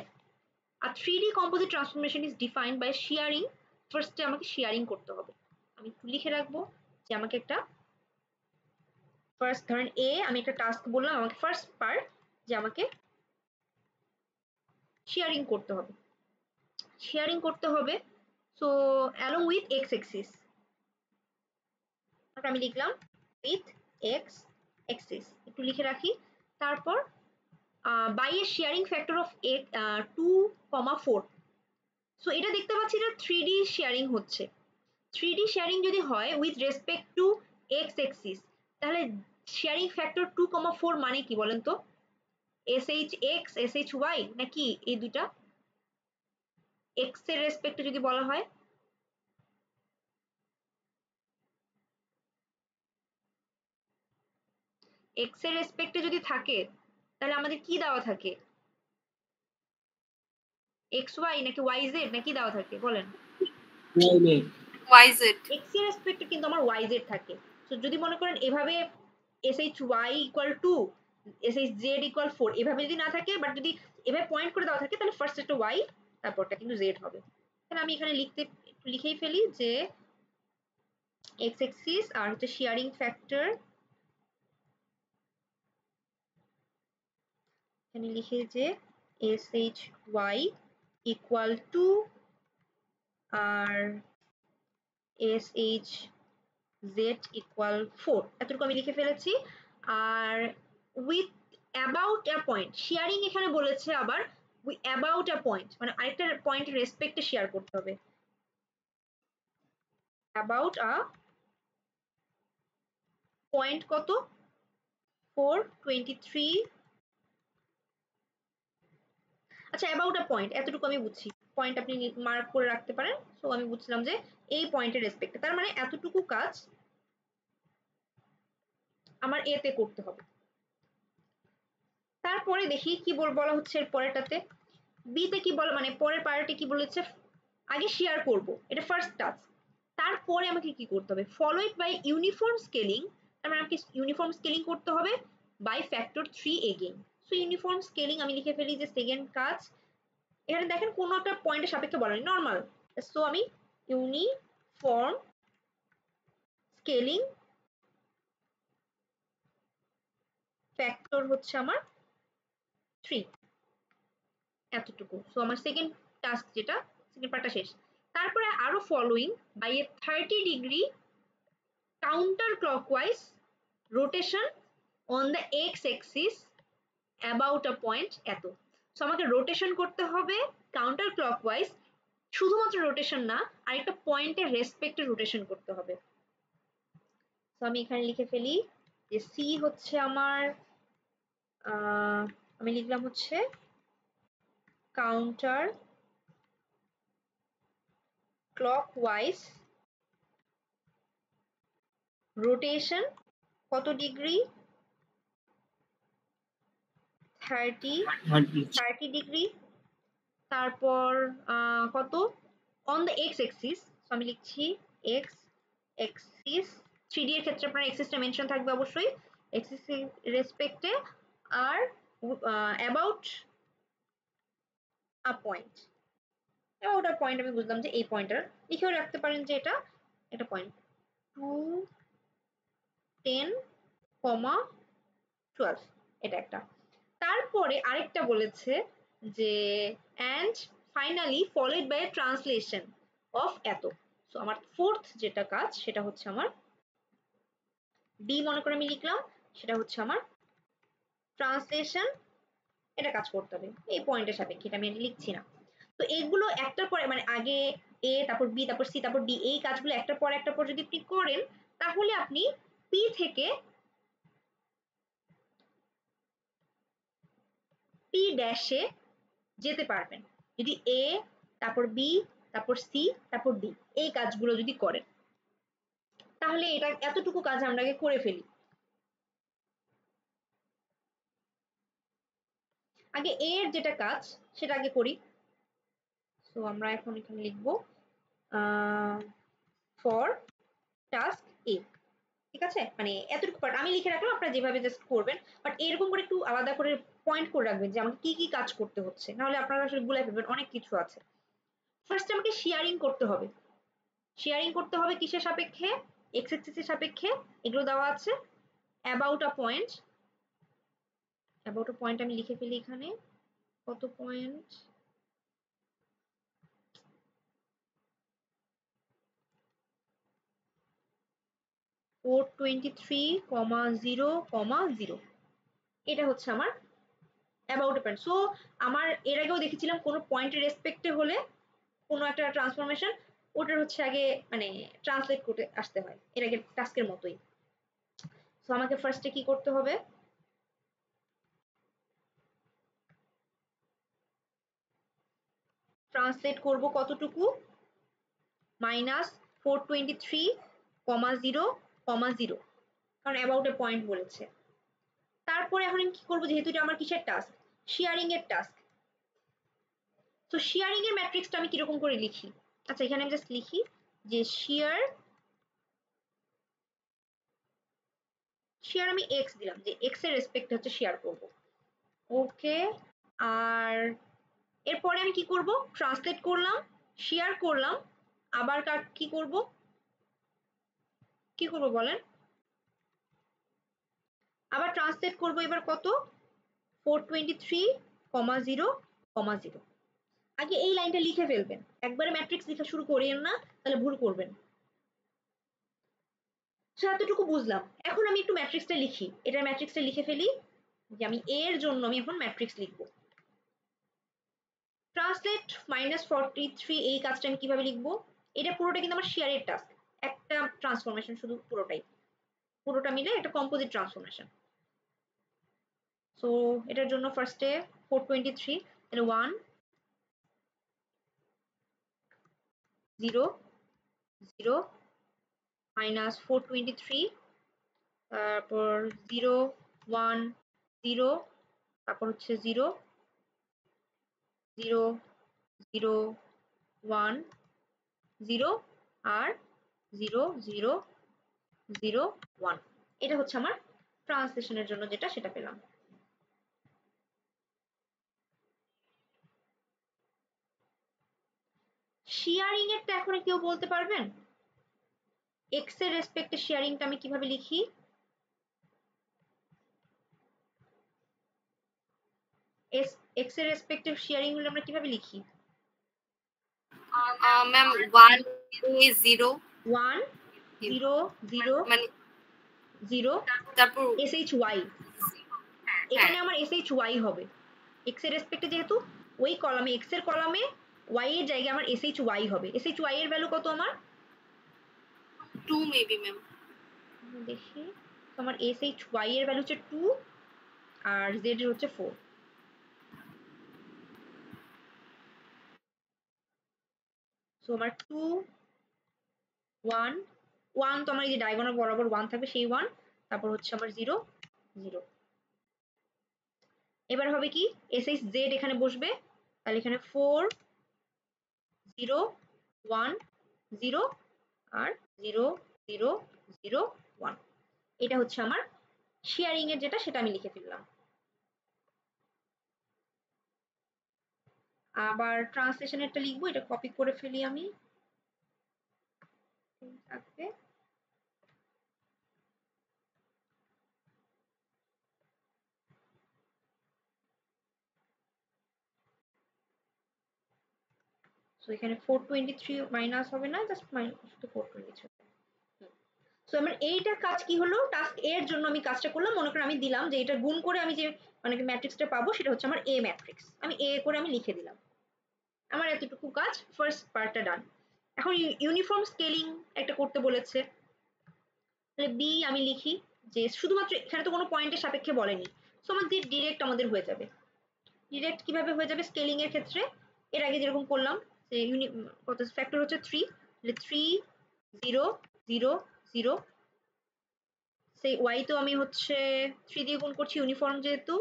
Speaker 1: আর 3D composite transformation is defined by shearing, ফার্স্টে আমাকে শেয়ারিং করতে হবে। আমি একটু লিখে রাখবো যে আমাকে একটা ফার্স্ট ধরেন এ আমি একটা টাস্ক বললাম, আমাকে ফার্স্ট পার্ট যে আমাকে শেয়ারিং করতে হবে, শেয়ারিং করতে হবে। So along with X axis, আমি লিখলাম উইথ এক্স এক্সিস, একটু লিখে রাখি। তারপর by a shearing factor of 2,4। So এটা দেখতে পাচ্ছি এটা 3D শেয়ারিং হচ্ছে। 3D শেয়ারিং যদি হয় with respect to x axis, তাহলে শেয়ারিং ফ্যাক্টর 2,4 মানে কি বলেন তো, SHX SHY নাকি এই দুটা, এক্স এর রেসপেক্টে যদি বলা হয়, এক্স এর রেসপেক্টে যদি থাকে তাহলে আমাদের কি দেওয়া থাকে, এক্স ওয়াই নাকি ওয়াই জেড নাকি দেওয়া থাকে বলেন,
Speaker 2: ওয়াই জেড।
Speaker 1: এক্স এর রেসপেক্টে কিন্তু আমার ওয়াই জেড থাকে। তো যদি মনে করেন এভাবে SHY equal two SHZ equal 4 এভাবে যদি না থাকে, বাট যদি এভাবে পয়েন্ট করে দেওয়া থাকে তাহলে ফার্স্ট একটা ওয়াই তারপরটা কিন্তু জেড হবে। তাহলে আমি এখানে লিখেই ফেলি যে এক্স এক্সিস আর হচ্ছে শেয়ারিং ফ্যাক্টর, এখানে লিখে যে SHY ইকুয়াল টু আর SHZ ইকুয়াল 4, এতটুকু আমি লিখে ফেলেছি। আর with about a point, sharing এখানে বলেছে আবার অ্যাবাউট আ পয়েন্ট, মানে আরেকটা পয়েন্ট রেসপেক্টে শেয়ার করতে হবে। অ্যাবাউট আ পয়েন্ট কত 423, আচ্ছা অ্যাবাউট আ পয়েন্ট এতটুকু আমি বুঝছি, পয়েন্ট আপনি মার্ক করে রাখতে পারেন। সো আমি বুঝলাম যে এই পয়েন্টের রেসপেক্টে, তার মানে এতটুকু কাজ আমার এতে করতে হবে। তারপরে দেখি কি বলা হচ্ছে এর পরেরটাতে, বিতে কি বলা, মানে পরের পার্টে কি বলেছে, আগে শেয়ার করব, এটা ফার্স্ট টাস্ক। তারপরে আমাকে কি করতে হবে, follow it by uniform scaling, তার মানে আমাকে ইউনিফর্ম স্কেলিং করতে হবে by factor 3 again. So uniform scaling আমি লিখে ফেলি যে সেকেন্ড কাজ, এখানে দেখেন কোনো একটা পয়েন্টের সাপেক্ষে বলা নেই, নর্মাল। সো আমি ইউনিফর্ম স্কেলিং ফ্যাক্টর হচ্ছে আমার 3, এতটুকু। সো আমার সেকেন্ড টাস্ক যেটা, সেকেন্ড পার্টটা শেষ। তারপরে আরো following by a 30 degree counter clockwise rotation on the X axis about a point এত। সো আমাকে রোটেশন করতে হবে কাউন্টার ক্লকওয়াইজ, শুধুমাত্র রোটেশন না, আরেকটা পয়েন্টের রেসপেক্টে রোটেশন করতে হবে। সো আমি এখানে লিখে ফেলি যে সি হচ্ছে আমার, আমি লিখলাম হচ্ছে কাউন্টার ক্লকওয়াইজ রোটেশন কত ডিগ্রি, 30 ডিগ্রি। তারপর কত অন দ্য এক্স এক্সিস, আমি লিখছি এক্স এক্সিস, 3D এর ক্ষেত্রে আপনার এক্সিসটা মেনশন থাকবে অবশ্যই, এক্সিস রেসপেক্টে। আর about a point, about a point আমি বুঝলাম যে এই পয়েন্টার, লিখেও রাখতে পারেন যে এটা একটা পয়েন্ট 2 10, 12, এটা একটা। তারপরে আরেকটা বলেছে যে and finally followed by translation of এত। সো আমার ফোর্থ যেটা কাজ সেটা হচ্ছে আমার ডি মনে করে আমি লিখলাম, সেটা হচ্ছে আমার ট্রান্সলেশন, এটা কাজ করতে হবে এই পয়েন্টের সাপেক্ষে, এটা আমি লিখছি না। তো এইগুলো একটার পরে, মানে আগে এ তারপর বি তারপর সি তারপর ডি, এই কাজগুলো একটার পর একটা পর যদি আপনি করেন, তাহলে আপনি পি থেকে পি ড্যাশে যেতে পারবেন যদি এ তারপর বি তারপর সি তারপর ডি এই কাজগুলো যদি করেন। তাহলে এটা এতটুকু কাজ আমরা আগে করে ফেলি। আগে এ এর যেটা কাজ সেটা আগে করি। সো আমরা এখন এখানে লিখবো ফর টাস্ক এ, ঠিক আছে, মানে এতটুকু পার্ট আমি লিখে রাখলাম, আপনারা যেভাবে জাস্ট করবেন, বাট এরকম করে একটু আলাদা করে পয়েন্ট করে রাখবেন যে আমাকে কি কি কাজ করতে হচ্ছে, নাহলে আপনারা আসলে গুলাই ফেলবেন, অনেক কিছু আছে। ফার্স্ট আমাকে শেয়ারিং করতে হবে, শেয়ারিং করতে হবে কিসের সাপেক্ষে, এক্স এক্সিসের সাপেক্ষে, এগুলো দেওয়া আছে। About a point, about a point আমি লিখে ফেলি এখানে, কত পয়েন্ট, ফোর 23,0,0, এটা হচ্ছে আমার অ্যাবাউট আ পয়েন্ট। সো আমার এর আগেও দেখেছিলাম কোনো পয়েন্টের রেসপেক্টে হলে কোনো একটা ট্রান্সফরমেশন, ওটার হচ্ছে আগে মানে ট্রান্সলেট করতে আসতে হয়, এর আগে টাস্কের মতোই। সো আমাকে ফার্স্টে কি করতে হবে, ট্রান্সলেট করব কতটুকু, -423,0,0, কারণ অ্যাবাউট এ পয়েন্ট বলেছে। তারপরে এখন আমি কি করবো, যেহেতু এটা আমার কিসের টাস্ক, শেয়ারিং এর টাস্ক। তো শেয়ারিং এর ম্যাট্রিক্সটা আমি কিরকম করে লিখি, আচ্ছা এখানে আমি জাস্ট লিখি যে শেয়ার আমি এক্স দিলাম, যে এক্স এর রেসপেক্ট হচ্ছে শেয়ার করব, ওকে। আর এরপরে আমি কি করব, ট্রান্সলেট করলাম, শেয়ার করলাম, আবার কি করব, কি করবো বলেন? আবার ট্রান্সলেট করবো এবার কত, 423,0,0,0। আগে এই লাইনটা লিখে ফেলবেন, একবারে ম্যাট্রিক্স লেখা শুরু করেন না, তাহলে ভুল করবেন। এতটুকু বুঝলাম। এখন আমি একটু ম্যাট্রিক্সটা লিখি, এটার ম্যাট্রিক্সটা লিখে ফেলি যে আমি এর জন্য আমি এখন ম্যাট্রিক্স লিখবো। ট্রান্সলেট -43 এই কাজটা আমি কিভাবে লিখবো? এটা পুরোটা কিন্তু আমার শেয়ারের টাস্ক, একটা ট্রান্সফরমেশন শুধু, পুরোটা মিলে একটা কম্পোজিট ট্রান্সফরমেশন। সো এটার জন্য ফার্স্টে 423, তাহলে 1 0 0 -423, তারপর 0 1 0, তারপর হচ্ছে 0 0 0 1 0 আর 0 0 0 1। এটা হচ্ছে আমার ট্রান্সলেশনের জন্য যেটা, সেটা পেলাম। শেয়ারিং এরটা এখন কেউ বলতে পারবেন? এক্স এর রেসপেক্টে শেয়ারিংটা আমি কিভাবে লিখি? এক্স এর রেসপেক্টে শেয়ারিং গুলো আমরা কিভাবে লিখি?
Speaker 2: ম্যাম 1 0
Speaker 1: 1 0 0
Speaker 2: মানে
Speaker 1: 0,
Speaker 2: তারপর
Speaker 1: SHY, এখানে আমার SHY হবে। এক্স এর রেসপেক্টে যেহেতু ওই কলামে, এক্স এর কলামে ওয়াই এর জায়গায় আমার SHY হবে। SHY এর ভ্যালু কত আমার?
Speaker 2: 2 মেবি ম্যাম।
Speaker 1: দেখি, তো আমার SHY এর ভ্যালু হচ্ছে 2 আর Z এর হচ্ছে 4। সো আমার 2 1 1, তো আমার এই যে ডায়াগোনাল বরাবর 1 থাকবে, সেই 1, তারপর হচ্ছে আমার 0 0। এবার হবে কি, SHZ এখানে বসবে, তাহলে এখানে 4 0 1 0 আর 0 0 0 1। এটা হচ্ছে আমার শেয়ারিং এর যেটা, সেটা আমি লিখে ফেললাম। আবার ট্রান্সলেশনেরটা লিখবো, এটা কপি করে ফেলি আমি, থাকবে। সো এখানে 423 মাইনাস হবে না, জাস্ট শুধু 423। সো আমার এইটা কাজ কি হলো, টাস্ক এর জন্য আমি কাজটা করলাম। মনে করেন আমি দিলাম যে এটা গুণ করে আমি যে মানে ম্যাট্রিক্সটা পাবো, সেটা হচ্ছে আমার এ ম্যাট্রিক্স, আমি এ করে আমি লিখে দিলাম। আমার এতটুকু কাজ, ফার্স্ট পার্টটা ডান। এখন ইউনিফর্ম স্কেলিং একটা করতে বলেছে, তাহলে বি আমি লিখি যে শুধুমাত্র এখানে তো কোনো পয়েন্টের সাপেক্ষে বলেনি, সো আমাদের ডিরেক্ট আমাদের হয়ে যাবে। ডিরেক্ট কিভাবে হয়ে যাবে স্কেলিং এর ক্ষেত্রে? এর আগে যেরকম করলাম যে কত ফ্যাক্টর হচ্ছে 3, তাহলে 3 0 0 0, সেই ওয়াই তো আমি হচ্ছে 3 দিয়ে গুণ করছি ইউনিফর্ম যেহেতু,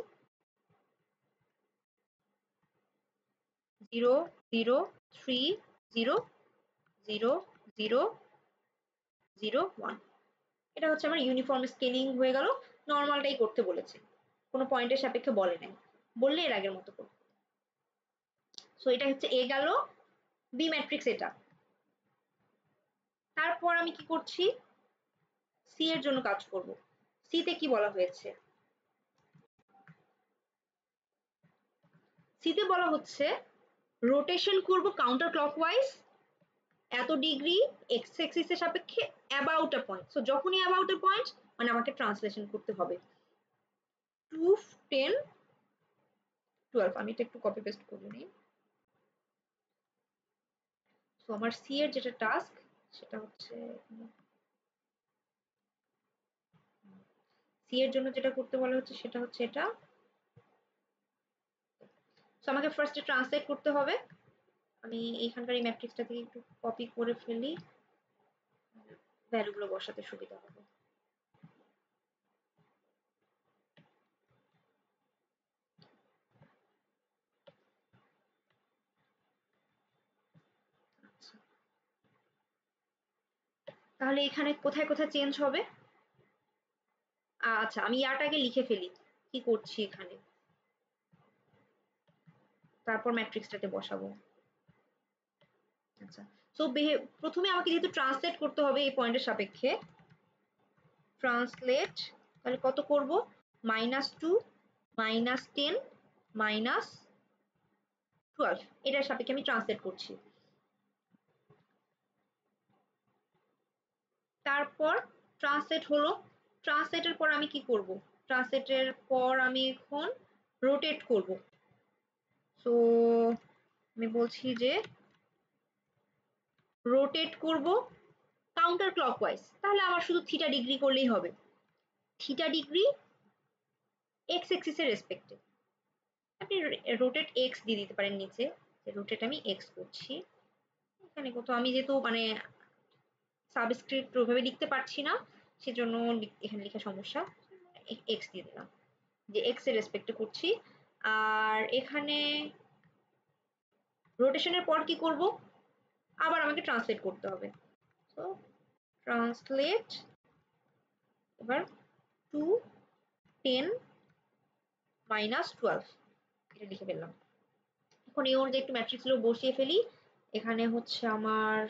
Speaker 1: 0 0 3 0 0 0 0 1। এটা হচ্ছে আমার ইউনিফর্ম স্কেলিং হয়ে গেল। নর্মালটাই করতে বলেছে, কোনো পয়েন্টের সাপেক্ষে বলে নাই, বললে এর আগের মতো করতে। সো এটা হচ্ছে এ গেল, বি ম্যাট্রিক্স এটা। তারপর আমি কি করছি, সি এর জন্য কাজ করব। সি তে কি বলা হয়েছে? সি তে বলা হচ্ছে রোটেশন করব কাউন্টার ক্লকওয়াইজ এত ডিগ্রি এক্স এক্সিসের সাপেক্ষে অ্যাবাউট আ পয়েন্ট। সো যখনই অ্যাবাউট আ পয়েন্ট মানে আমাকে ট্রান্সলেশন করতে হবে 2 10 12। আমি এটা একটু কপি পেস্ট করে নিই। সো আমার সি এর যেটা টাস্ক, সেটা হচ্ছে সি এর জন্য যেটা করতে বলা হচ্ছে সেটা হচ্ছে এটা। সো আমাকে ফার্স্টে ট্রান্সলেট করতে হবে। আমি এইখানকার এই ম্যাট্রিক্সটা থেকে একটু কপি করে ফেলি, ভ্যালুগুলো বসাতে সুবিধা হবে। তাহলে এখানে কোথায় কোথায় চেঞ্জ হবে? আচ্ছা, আমি ইয়াটাকে লিখে ফেলি কি করছি এখানে, তারপর ম্যাট্রিক্সটাতে বসাবো। আচ্ছা, সো প্রথমে আমাকে যেহেতু ট্রান্সলেট করতে হবে এই পয়েন্টের সাপেক্ষে, ট্রান্সলেট তাহলে কত করব -2 -10 -12 এটার সাপেক্ষে আমি ট্রান্সলেট করছি। তারপর ট্রান্সলেট হলো, ট্রান্সলেটের পর আমি কি করব, ট্রান্সলেটের পর আমি এখন রোটেট করব। সো আমি বলছি যে রোটেট করব কাউন্টার ক্লকওয়াইজ, তাহলে আমার শুধু থিটা ডিগ্রি করলেই হবে, থিটা ডিগ্রি এক্স এক্সিসের রেসপেক্টে। আপনি রোটেট এক্স দিয়ে দিতে পারেন নিচে, রোটেট আমি এক্স করছি এখানে কত, আমি যেহেতু মানে সাবস্ক্রিপ্ট ওইভাবে লিখতে পারছি না সেজন্য এখানে লেখা সমস্যা, এক্স দিয়ে দিলাম যে এক্স এর রেসপেক্টে করছি। আর এখানে রোটেশনের পর কি করব, আবার আমাকে ট্রান্সলেট করতে হবে। সো ট্রান্সলেট এবার 2 10 -12 এটা লিখে ফেললাম। এখন এই অনুযায়ী একটু ম্যাট্রিক্স গুলো বসিয়ে ফেলি। এখানে হচ্ছে আমার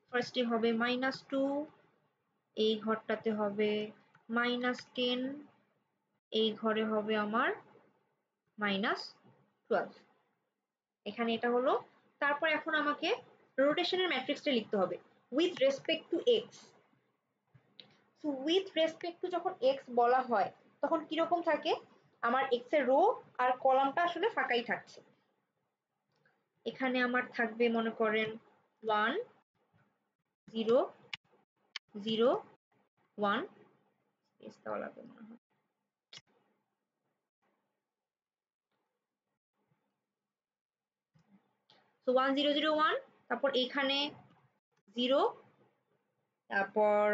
Speaker 1: ফার্স্টে হবে -2, এই ঘরটাতে হবে -10, এই ঘরে হবে আমার -12, এখানে এটা হলো। তারপর এখন আমাকে রোটেশনের ম্যাট্রিক্সটা লিখতে হবে with respect to x. So with respect to যখন এক্স বলা হয় তখন কিরকম থাকে, আমার এক্স এর রো আর কলামটা আসলে ফাঁকাই থাকছে। এখানে আমার থাকবে মনে করেন 1 0 0 1, স্পেস দেওয়া লাগবে মনে হয়, তো 1 0 0 1, তারপর এখানে 0, তারপর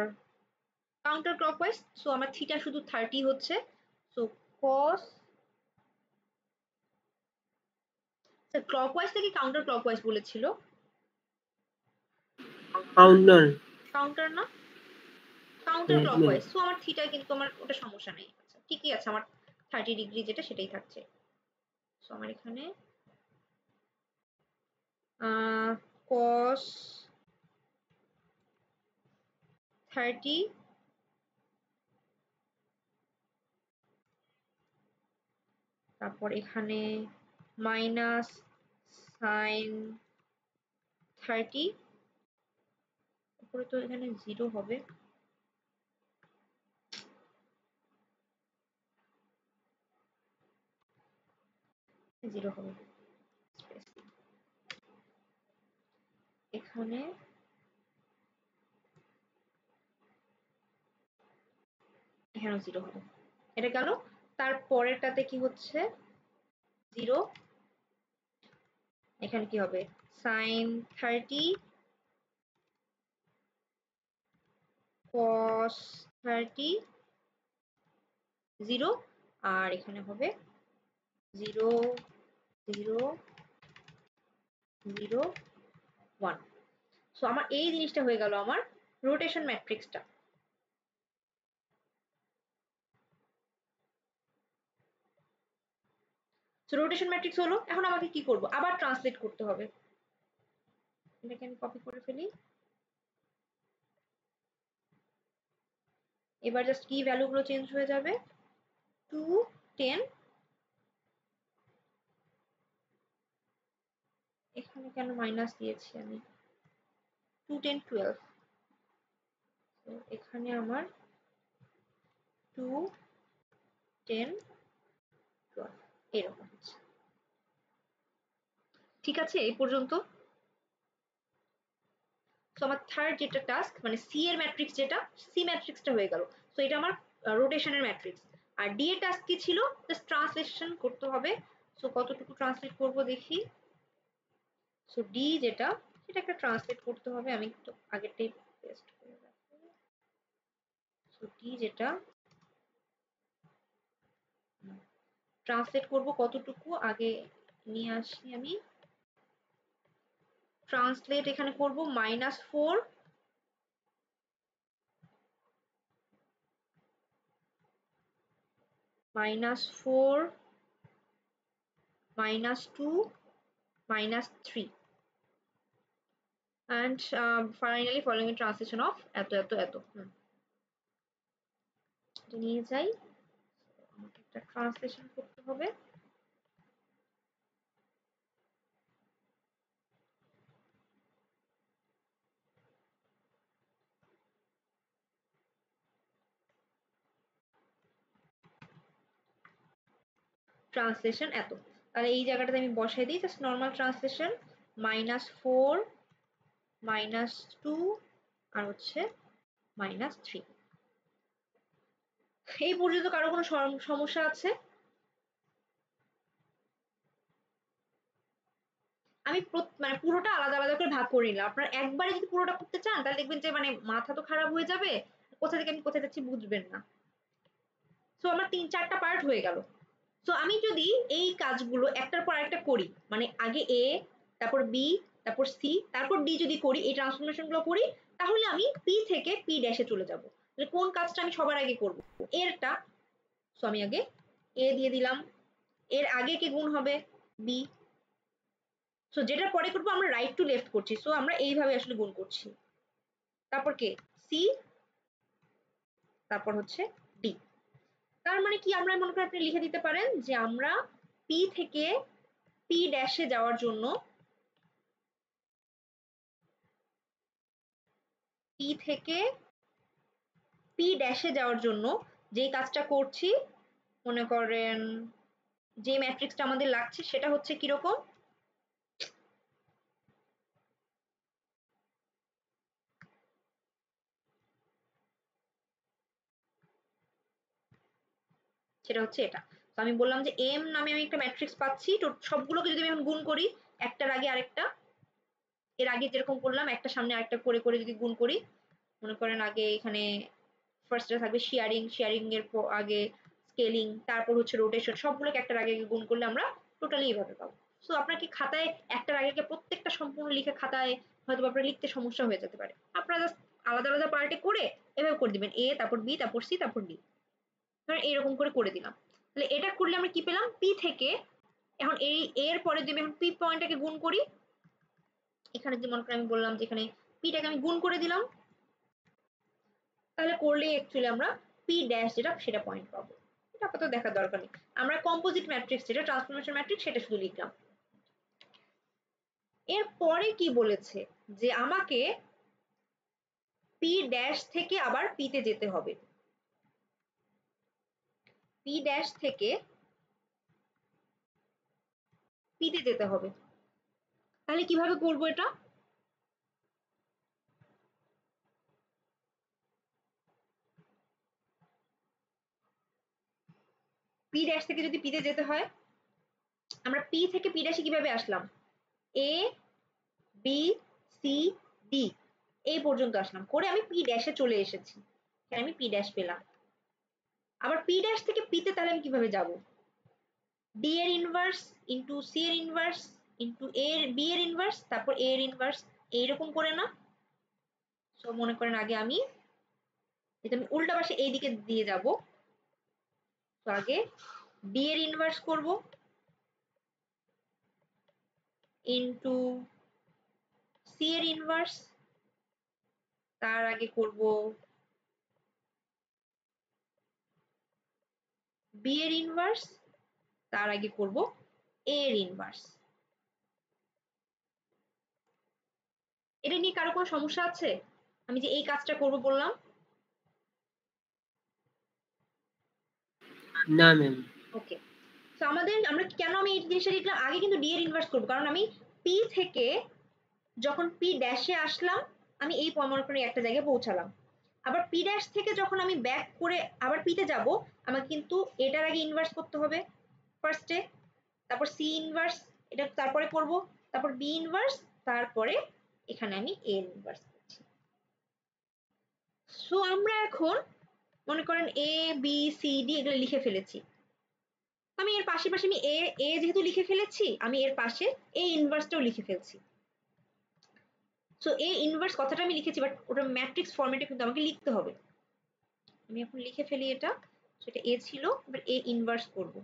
Speaker 1: কাউন্টার ক্লকওয়াইজ, সো আমার থিটা শুধু 30 হচ্ছে, সো cos ক্লকওয়াইজ থেকে কাউন্টার ক্লকওয়াইজ বলেছিল,
Speaker 4: কাউন্টার
Speaker 1: কাউন্টার না কাউন্টার ক্লকওয়াইজ, সো আমার থিটা কিন্তু আমার ওটা সমস্যা নেই, আচ্ছা ঠিকই আছে, আমার 30 ডিগ্রি যেটা সেটাই থাকছে। সো আমার এখানে cos 30 তারপর এখানে মাইনাস সাইন 30, উপরে তো এখানে 0 হবে, এখানে এখানেও 0 হবে, এটা গেল। তারপরেরটাতে কি হচ্ছে 0, এখানে কি হবে সাইন 30 cos 30 0, আর এখানে হবে 0 0 0 1। সো আমার এই জিনিসটা হয়ে গেল আমার রোটেশন ম্যাট্রিক্সটা। সো রোটেশন ম্যাট্রিক্স হলো, এখন আমাকে কি করব, আবার ট্রান্সলেট করতে হবে, এটাকে আমি কপি করে ফেলি, এবার জাস্ট কি ভ্যালুগুলো চেঞ্জ হয়ে যাবে, 2 10, এখানে কেন মাইনাস দিয়েছি আমি, 2 10 12, এখানে আমার 2 10 12 এরকম হচ্ছে। ঠিক আছে এই পর্যন্ত। তো আমার থার্ড যেটা টাস্ক মানে সি এর ম্যাট্রিক্স, যেটা সি ম্যাট্রিক্সটা হয়ে গেল, তো এটা আমার রোটেশনের ম্যাট্রিক্স। আর ডি এর টাস্ক কি ছিল, জাস্ট ট্রান্সলেশন করতে হবে। সো কতটুকু ট্রান্সলেট করব দেখি, সো ডি যেটা সেটা একটা ট্রান্সলেট করতে হবে, আমি একটু আগেরটাই পেস্ট করে রাখি। সো ডি যেটা ট্রান্সলেট করব কতটুকু আগে নিয়ে আসি আমি, ট্রান্সলেট এখানে করব -4 -4 -2 -3 and finally following a translation of এত এত এত। নিয়ে যাই, আমাকে একটা ট্রান্সলেশন করতে হবে। ট্রান্সলেশন এত, তাহলে এই জায়গাটাতে আমি বসাই দিই জাস্ট নর্মাল ট্রান্সলেশন -4 -2 আর হচ্ছে -3। এই পর্যন্ত কারো কোনো সমস্যা আছে? আমি মানে পুরোটা আলাদা আলাদা করে ভাগ করে নিলাম। আপনার একবারে যদি পুরোটা করতে চান তাহলে দেখবেন যে মানে মাথা তো খারাপ হয়ে যাবে, কোথা থেকে আমি কোথায় যাচ্ছি বুঝবেন না। সো আমার 3-4টা পার্ট হয়ে গেল। সো আমি যদি এই কাজগুলো একটার পর একটা করি, মানে আগে এ, তারপর বি, তারপর সি, তারপর ডি যদি করি, এই ট্রান্সফরমেশন গুলো করি, তাহলে আমি পি থেকে পি ড্যাশে চলে যাব। তাহলে কোন কাজটা আমি সবার আগে করব? এরটা। সো আমি আগে এ দিয়ে দিলাম, এর আগে কি গুণ হবে? বি। সো যেটার পরে করবো আমরা রাইট টু লেফট করছি, সো আমরা এইভাবে আসলে গুণ করছি। তারপর কে? সি, তারপর হচ্ছে ডি। তার মানে কি আমরা মনে করি আপনি লিখে দিতে পারেন যে আমরা পি থেকে পি ড্যাশে যাওয়ার জন্য পি থেকে পি ড্যাশে যাওয়ার জন্য যেই কাজটা করছি, মনে করেন যে ম্যাট্রিক্সটা আমাদের লাগছে সেটা হচ্ছে কিরকম, সেটা হচ্ছে এটা। তো আমি বললাম যে এম নামে আমি একটা ম্যাট্রিক্স পাচ্ছি, তো সবগুলোকে যদি আমি এখন গুণ করি, একটার আগে আরেকটা, এর আগে যেরকম করলাম একটা সামনে আরেকটা করে করে যদি গুণ করি, মনে করেন আগে এখানে ফার্স্টে থাকবে শেয়ারিং, শেয়ারিং এর আগে স্কেলিং, তারপর হচ্ছে রোটেশন, সবগুলোকে একটার আগে গুণ করলে আমরা টোটালি এইভাবে পাবো। সো আপনার কি খাতায় একটার আগে প্রত্যেকটা সম্পূর্ণ লিখে খাতায় হয়তো আপনার লিখতে সমস্যা হয়ে যেতে পারে, আপনারা জাস্ট আলাদা আলাদা পার্টে করে এভাবে করে দিবেন, এ তারপর বি তারপর সি তারপর ডি, ধরেন এইরকম করে দিলাম। তাহলে এটা করলে আমরা কি পেলাম? পি থেকে এখন এই এর পরে যদি এখন পি পয়েন্টটাকে গুণ করি, এখানে যে মনে করেন আমি বললাম যে এখানে পিটাকে আমি গুণ করে দিলাম, তাহলে করলে অ্যাকচুয়ালি আমরা পি ড্যাশ যেটা সেটা পয়েন্ট পাবো। এটা আপাতত দেখার দরকার নেই, আমরা কম্পোজিট ম্যাট্রিক্স যেটা ট্রান্সফরমেশন ম্যাট্রিক্স সেটা শুধু লিখলাম। এর পরে কি বলেছে যে আমাকে পি ড্যাশ থেকে আবার পিতে যেতে হবে, পি ড্যাশ থেকে পিতে যেতে হবে। তাহলে কিভাবে করবো এটা? পি ড্যাশ থেকে যদি পিতে যেতে হয়, আমরা পি থেকে পি ড্যাশে কিভাবে আসলাম? এ বি সি ডি এই পর্যন্ত আসলাম, করে আমি পি ড্যাশে চলে এসেছি, এখানে আমি পি ড্যাশ পেলাম। আবার পি ড্যাশ থেকে পিতে তাহলে আমি কিভাবে যাব? ডি এর ইনভার্স ইন্টু সি এর ইনভার্স ইন্টু এ বি এর ইনভার্স তারপর এ এর ইনভার্স, এইরকম করে না? সো মনে করেন আগে আমি এটা আমি উল্টা পাশে এই দিকে দিয়ে যাব, তো আগে ডি এর ইনভার্স করব ইন্টু সি এর ইনভার্স, তার আগে করব বি এর ইনভার্স, তার আগে করব এ এর ইনভার্স। এটা নিয়ে কারো কোনো সমস্যা আছে? আমি যে এই কাজটা করব বললাম।
Speaker 4: না ম্যাম।
Speaker 1: ওকে, তো আমাদের আমরা কেন আমি এই জিনিসটা লিখলাম, আগে কিন্তু ডি এর ইনভার্স করব, কারণ আমি পি থেকে যখন পি ড্যাশে আসলাম আমি এই মনে করে একটা জায়গায় পৌঁছালাম, আবার পি ড্যাশ থেকে যখন আমি ব্যাক করে আবার পিতে যাব, আমাকে কিন্তু এটার আগে ইনভার্স করতে হবে ফার্স্টে, তারপর সি ইনভার্স এটা তারপরে করব, তারপর বি ইনভার্স, তারপরে এখানে আমি এ ইনভার্স করছি। সো আমরা এখন মনে করেন এ বি সি ডি এগুলো লিখে ফেলেছি, আমি এর পাশাপাশি আমি এ এ যেহেতু লিখে ফেলেছি আমি এর পাশে এ ইনভার্সটাও লিখে ফেলছি। সো এ ইনভার্স কথাটা আমি লিখেছি, বাট ওটা ম্যাট্রিক্স ফরম্যাটে কিন্তু আমাকে লিখতে হবে। আমি এখন লিখে ফেলি এটা, সেটা এ ছিল, এবার এ ইনভার্স করব।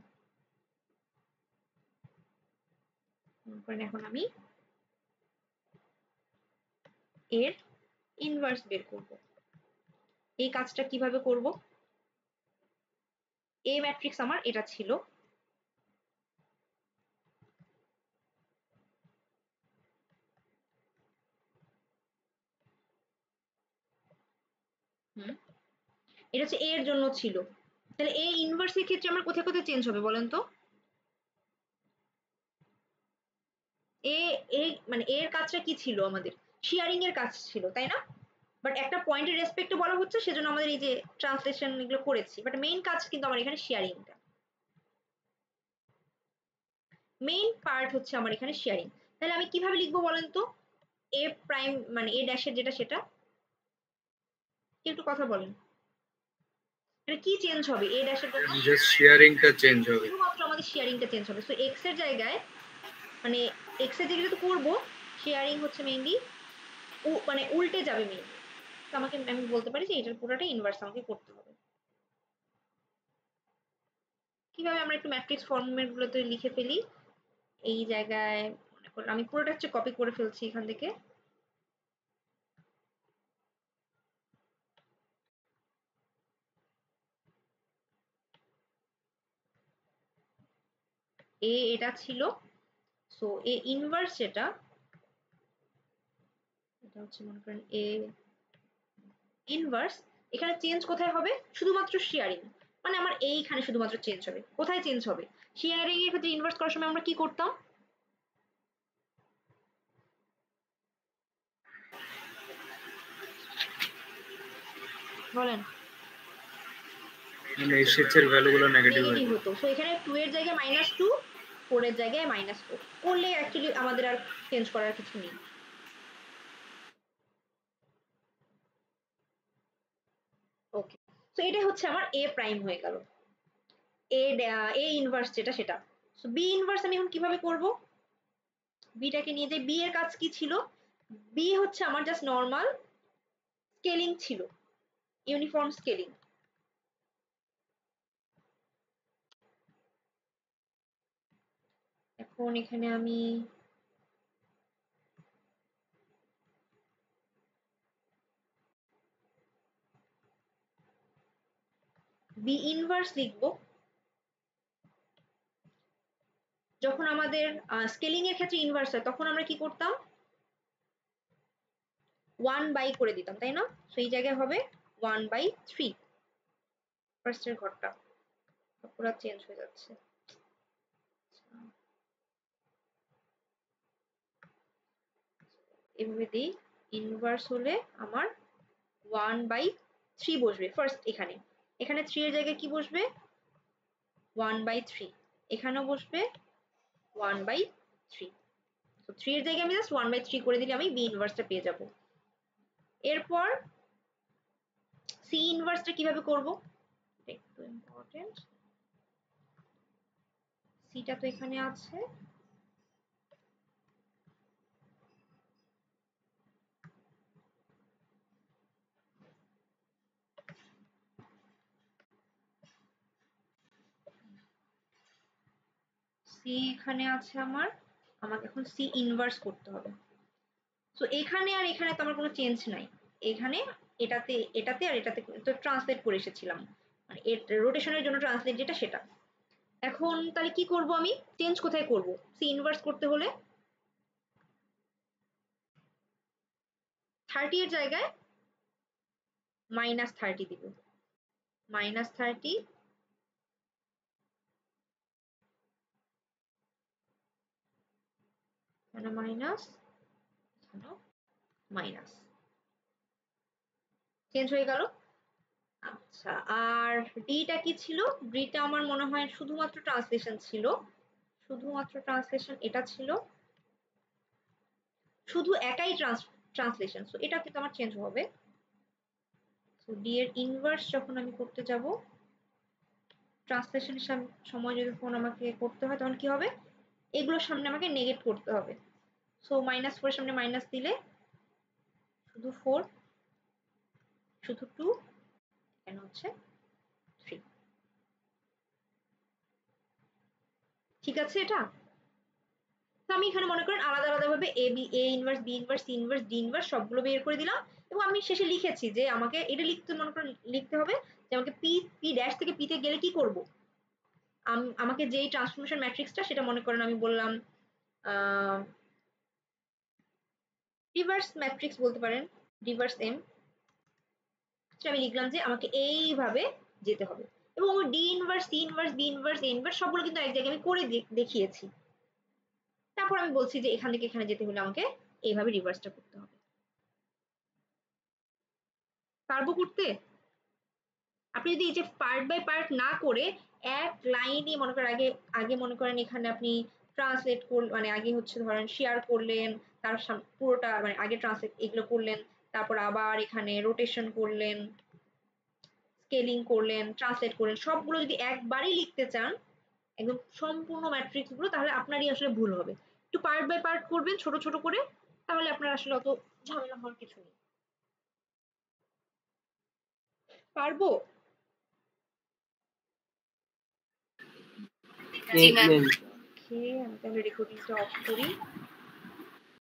Speaker 1: মনে করেন এখন আমি এর ইনভার্স বের করব। এই কাজটা কিভাবে করব? এ ম্যাট্রিক্স আমার এটা ছিল। এটা হচ্ছে এ এর জন্য ছিল। তাহলে এ ইনভার্সের ক্ষেত্রে আমার কোথায় কোথায় চেঞ্জ হবে বলেন তো? এ মানে এর কাজটা কি ছিল আমাদের? শেয়ারিং এর কাজ ছিল, তাই না? বাট একটা পয়েন্টের রেসপেক্টে বলা হচ্ছে, সেজন্য আমাদের এই যে ট্রান্সলেশন এগুলো করেছি, বাট মেইন কাজ কিন্তু আমার এখানে শেয়ারিংটা, মেইন পার্ট হচ্ছে আমার এখানে শেয়ারিং। তাহলে আমি কিভাবে লিখবো বলেন তো? এ প্রাইম মানে এ ড্যাশের যেটা, সেটা একটু কথা বলেন, এটা কি চেঞ্জ হবে এ ড্যাশের জন্য?
Speaker 3: জাস্ট শেয়ারিংটা চেঞ্জ হবে,
Speaker 1: শুধুমাত্র আমাদের শেয়ারিংটা চেঞ্জ হবে। সো এক্স এর জায়গায়, মানে এক্স এর জায়গায় তো করবো শেয়ারিং হচ্ছে মেইনলি মানে উল্টে যাবে মেইনলি। তো আমাকে আমি বলতে পারি যে এটার পুরোটা ইনভার্স আমাকে করতে হবে। কিভাবে আমরা একটু ম্যাট্রিক্স ফর্মেট গুলোতে লিখে ফেলি। এই জায়গায় মনে করুন আমি পুরোটা হচ্ছে কপি করে ফেলছি এখান থেকে। এ এটা ছিল, সো এ ইনভার্স যেটা, এটা হচ্ছে মনে করেন এ ইনভার্স। এখানে চেঞ্জ কোথায় হবে? শুধুমাত্র শেয়ারিং, মানে আমার এইখানে শুধুমাত্র চেঞ্জ হবে। কোথায় চেঞ্জ হবে? শেয়ারিং এর ক্ষেত্রে ইনভার্স করার সময় আমরা কি করতাম বলেন?
Speaker 3: মানে এসএইচ এর ভ্যালুগুলো নেগেটিভ হয়ে
Speaker 1: নেগেটিভ
Speaker 3: যাবে।
Speaker 1: হতো। সো এখানে 2 এর জায়গায় -2, 4 এর জায়গায় -4 করলে অ্যাকচুয়ালি আমাদের আর চেঞ্জ করার কিছু নেই। ওকে, সো এটা হচ্ছে আমার এ প্রাইম হয়ে গেল, এ ইনভার্স যেটা সেটা। সো বি ইনভার্স আমি এখন কিভাবে করব? বিটাকে নিয়ে যাই। বি এর কাজ কি ছিল? বি হচ্ছে আমার জাস্ট নরমাল স্কেলিং ছিল, ইউনিফর্ম স্কেলিং। এখন এখানে আমি বি ইনভার্স লিখব। যখন আমাদের স্কেলিং এর ক্ষেত্রে ইনভার্স হয়, তখন আমরা কি করতাম? 1/, করে দিতাম, তাই না? সো এই জায়গায় হবে 1/3। ফার্স্টের ঘরটা পুরো চেঞ্জ হয়ে যাচ্ছে। এভাবে দিই, ইনভার্স হলে আমার 1/3 বসবে ফার্স্ট। এখানে এখানে 3 এর জায়গায় কি বসবে? 1/3। এখানেও বসবে 1/3। তো 3 এর জায়গায় আমি জাস্ট 1/3 করে দিলে আমি বি ইনভার্সটা পেয়ে যাব। এরপর সি ইনভার্সটা কিভাবে করব? একটু ইম্পর্টেন্ট, সিটা তো এখানে আছে। সি এখানে আছে আমার, আমাকে এখন সি ইনভার্স করতে হবে। সো এখানে আর এখানে তো আমার কোনো চেঞ্জ নাই। এখানে এটাতে এটাতে আর এটাতে তো ট্রান্সলেট করে এসেছিলাম, মানে রোটেশনের জন্য ট্রান্সলেট যেটা সেটা। এখন তাহলে কি করব আমি? চেঞ্জ কোথায় করব? সি ইনভার্স করতে হলে 30 এর জায়গায় -30 দিব। -30, এখানে মাইনাস, এখানেও মাইনাস, চেঞ্জ হয়ে গেল। আচ্ছা, আর ডিটা কি ছিল? ডিটা আমার মনে হয় শুধুমাত্র ট্রান্সলেশন ছিল, শুধুমাত্র ট্রান্সলেশন এটা ছিল, শুধু একাই ট্রান্সলেশন। সো এটা কিন্তু আমার চেঞ্জ হবে। সো ডি এর ইনভার্স যখন আমি করতে যাব, ট্রান্সলেশনের সময় যদি ফোন আমাকে করতে হয়, তখন কি হবে? এগুলোর সামনে আমাকে নেগেট করতে হবে। সো -4 এর সামনে মাইনাস দিলে শুধু 4, শুধু 2, এখানে হচ্ছে 3। ঠিক আছে এটা? তো আমি এখানে মনে করেন আলাদা আলাদা ভাবে A inverse, B inverse, C inverse, D inverse সবগুলো বের করে দিলাম। এবং আমি শেষে লিখেছি যে আমাকে এটা মনে করেন লিখতে হবে যে আমাকে পি ড্যাশ থেকে পিতে গেলে কি করব। আমাকে যেই ট্রান্সফরমেশন ম্যাট্রিক্সটা সেটা মনে করেন আমি বললাম রিভার্স ম্যাট্রিক্স বলতে পারেন, রিভার্স এম। আমি লিখলাম যে আমাকে এইভাবে যেতে হবে এবং ওই D inverse, C inverse, B inverse, A inverse সবগুলো কিন্তু এক জায়গায় আমি করে দেখিয়েছি। তারপর আমি বলছি যে এখান থেকে এখানে যেতে হলে আমাকে এইভাবে রিভার্সটা করতে হবে। পারবো করতে? আপনি যদি এই যে পার্ট বাই পার্ট না করে এক লাইনে মনে করেন আগে মনে করেন এখানে আপনি ট্রান্সলেট মানে আগে হচ্ছে ধরেন শেয়ার করলেন, তার পুরোটা মানে আগে ট্রান্সলেট এগুলো করলেন, তারপর আবার এখানে রোটেশন করলেন, স্কেলিং করলেন, ট্রান্সলেট করলেন, সবগুলো যদি একবারই লিখতে চান একদম সম্পূর্ণ ম্যাট্রিক্স গুলো, তাহলে আপনারই আসলে ভুল হবে। একটু পার্ট বাই পার্ট করবেন ছোট ছোট করে, তাহলে আপনার আসলে অত ঝামেলা হওয়ার কিছু নেই। পারবো?
Speaker 2: জি ম্যাম।
Speaker 1: ওকে, আমি তাহলে রেকর্ডিংটা অফ করি।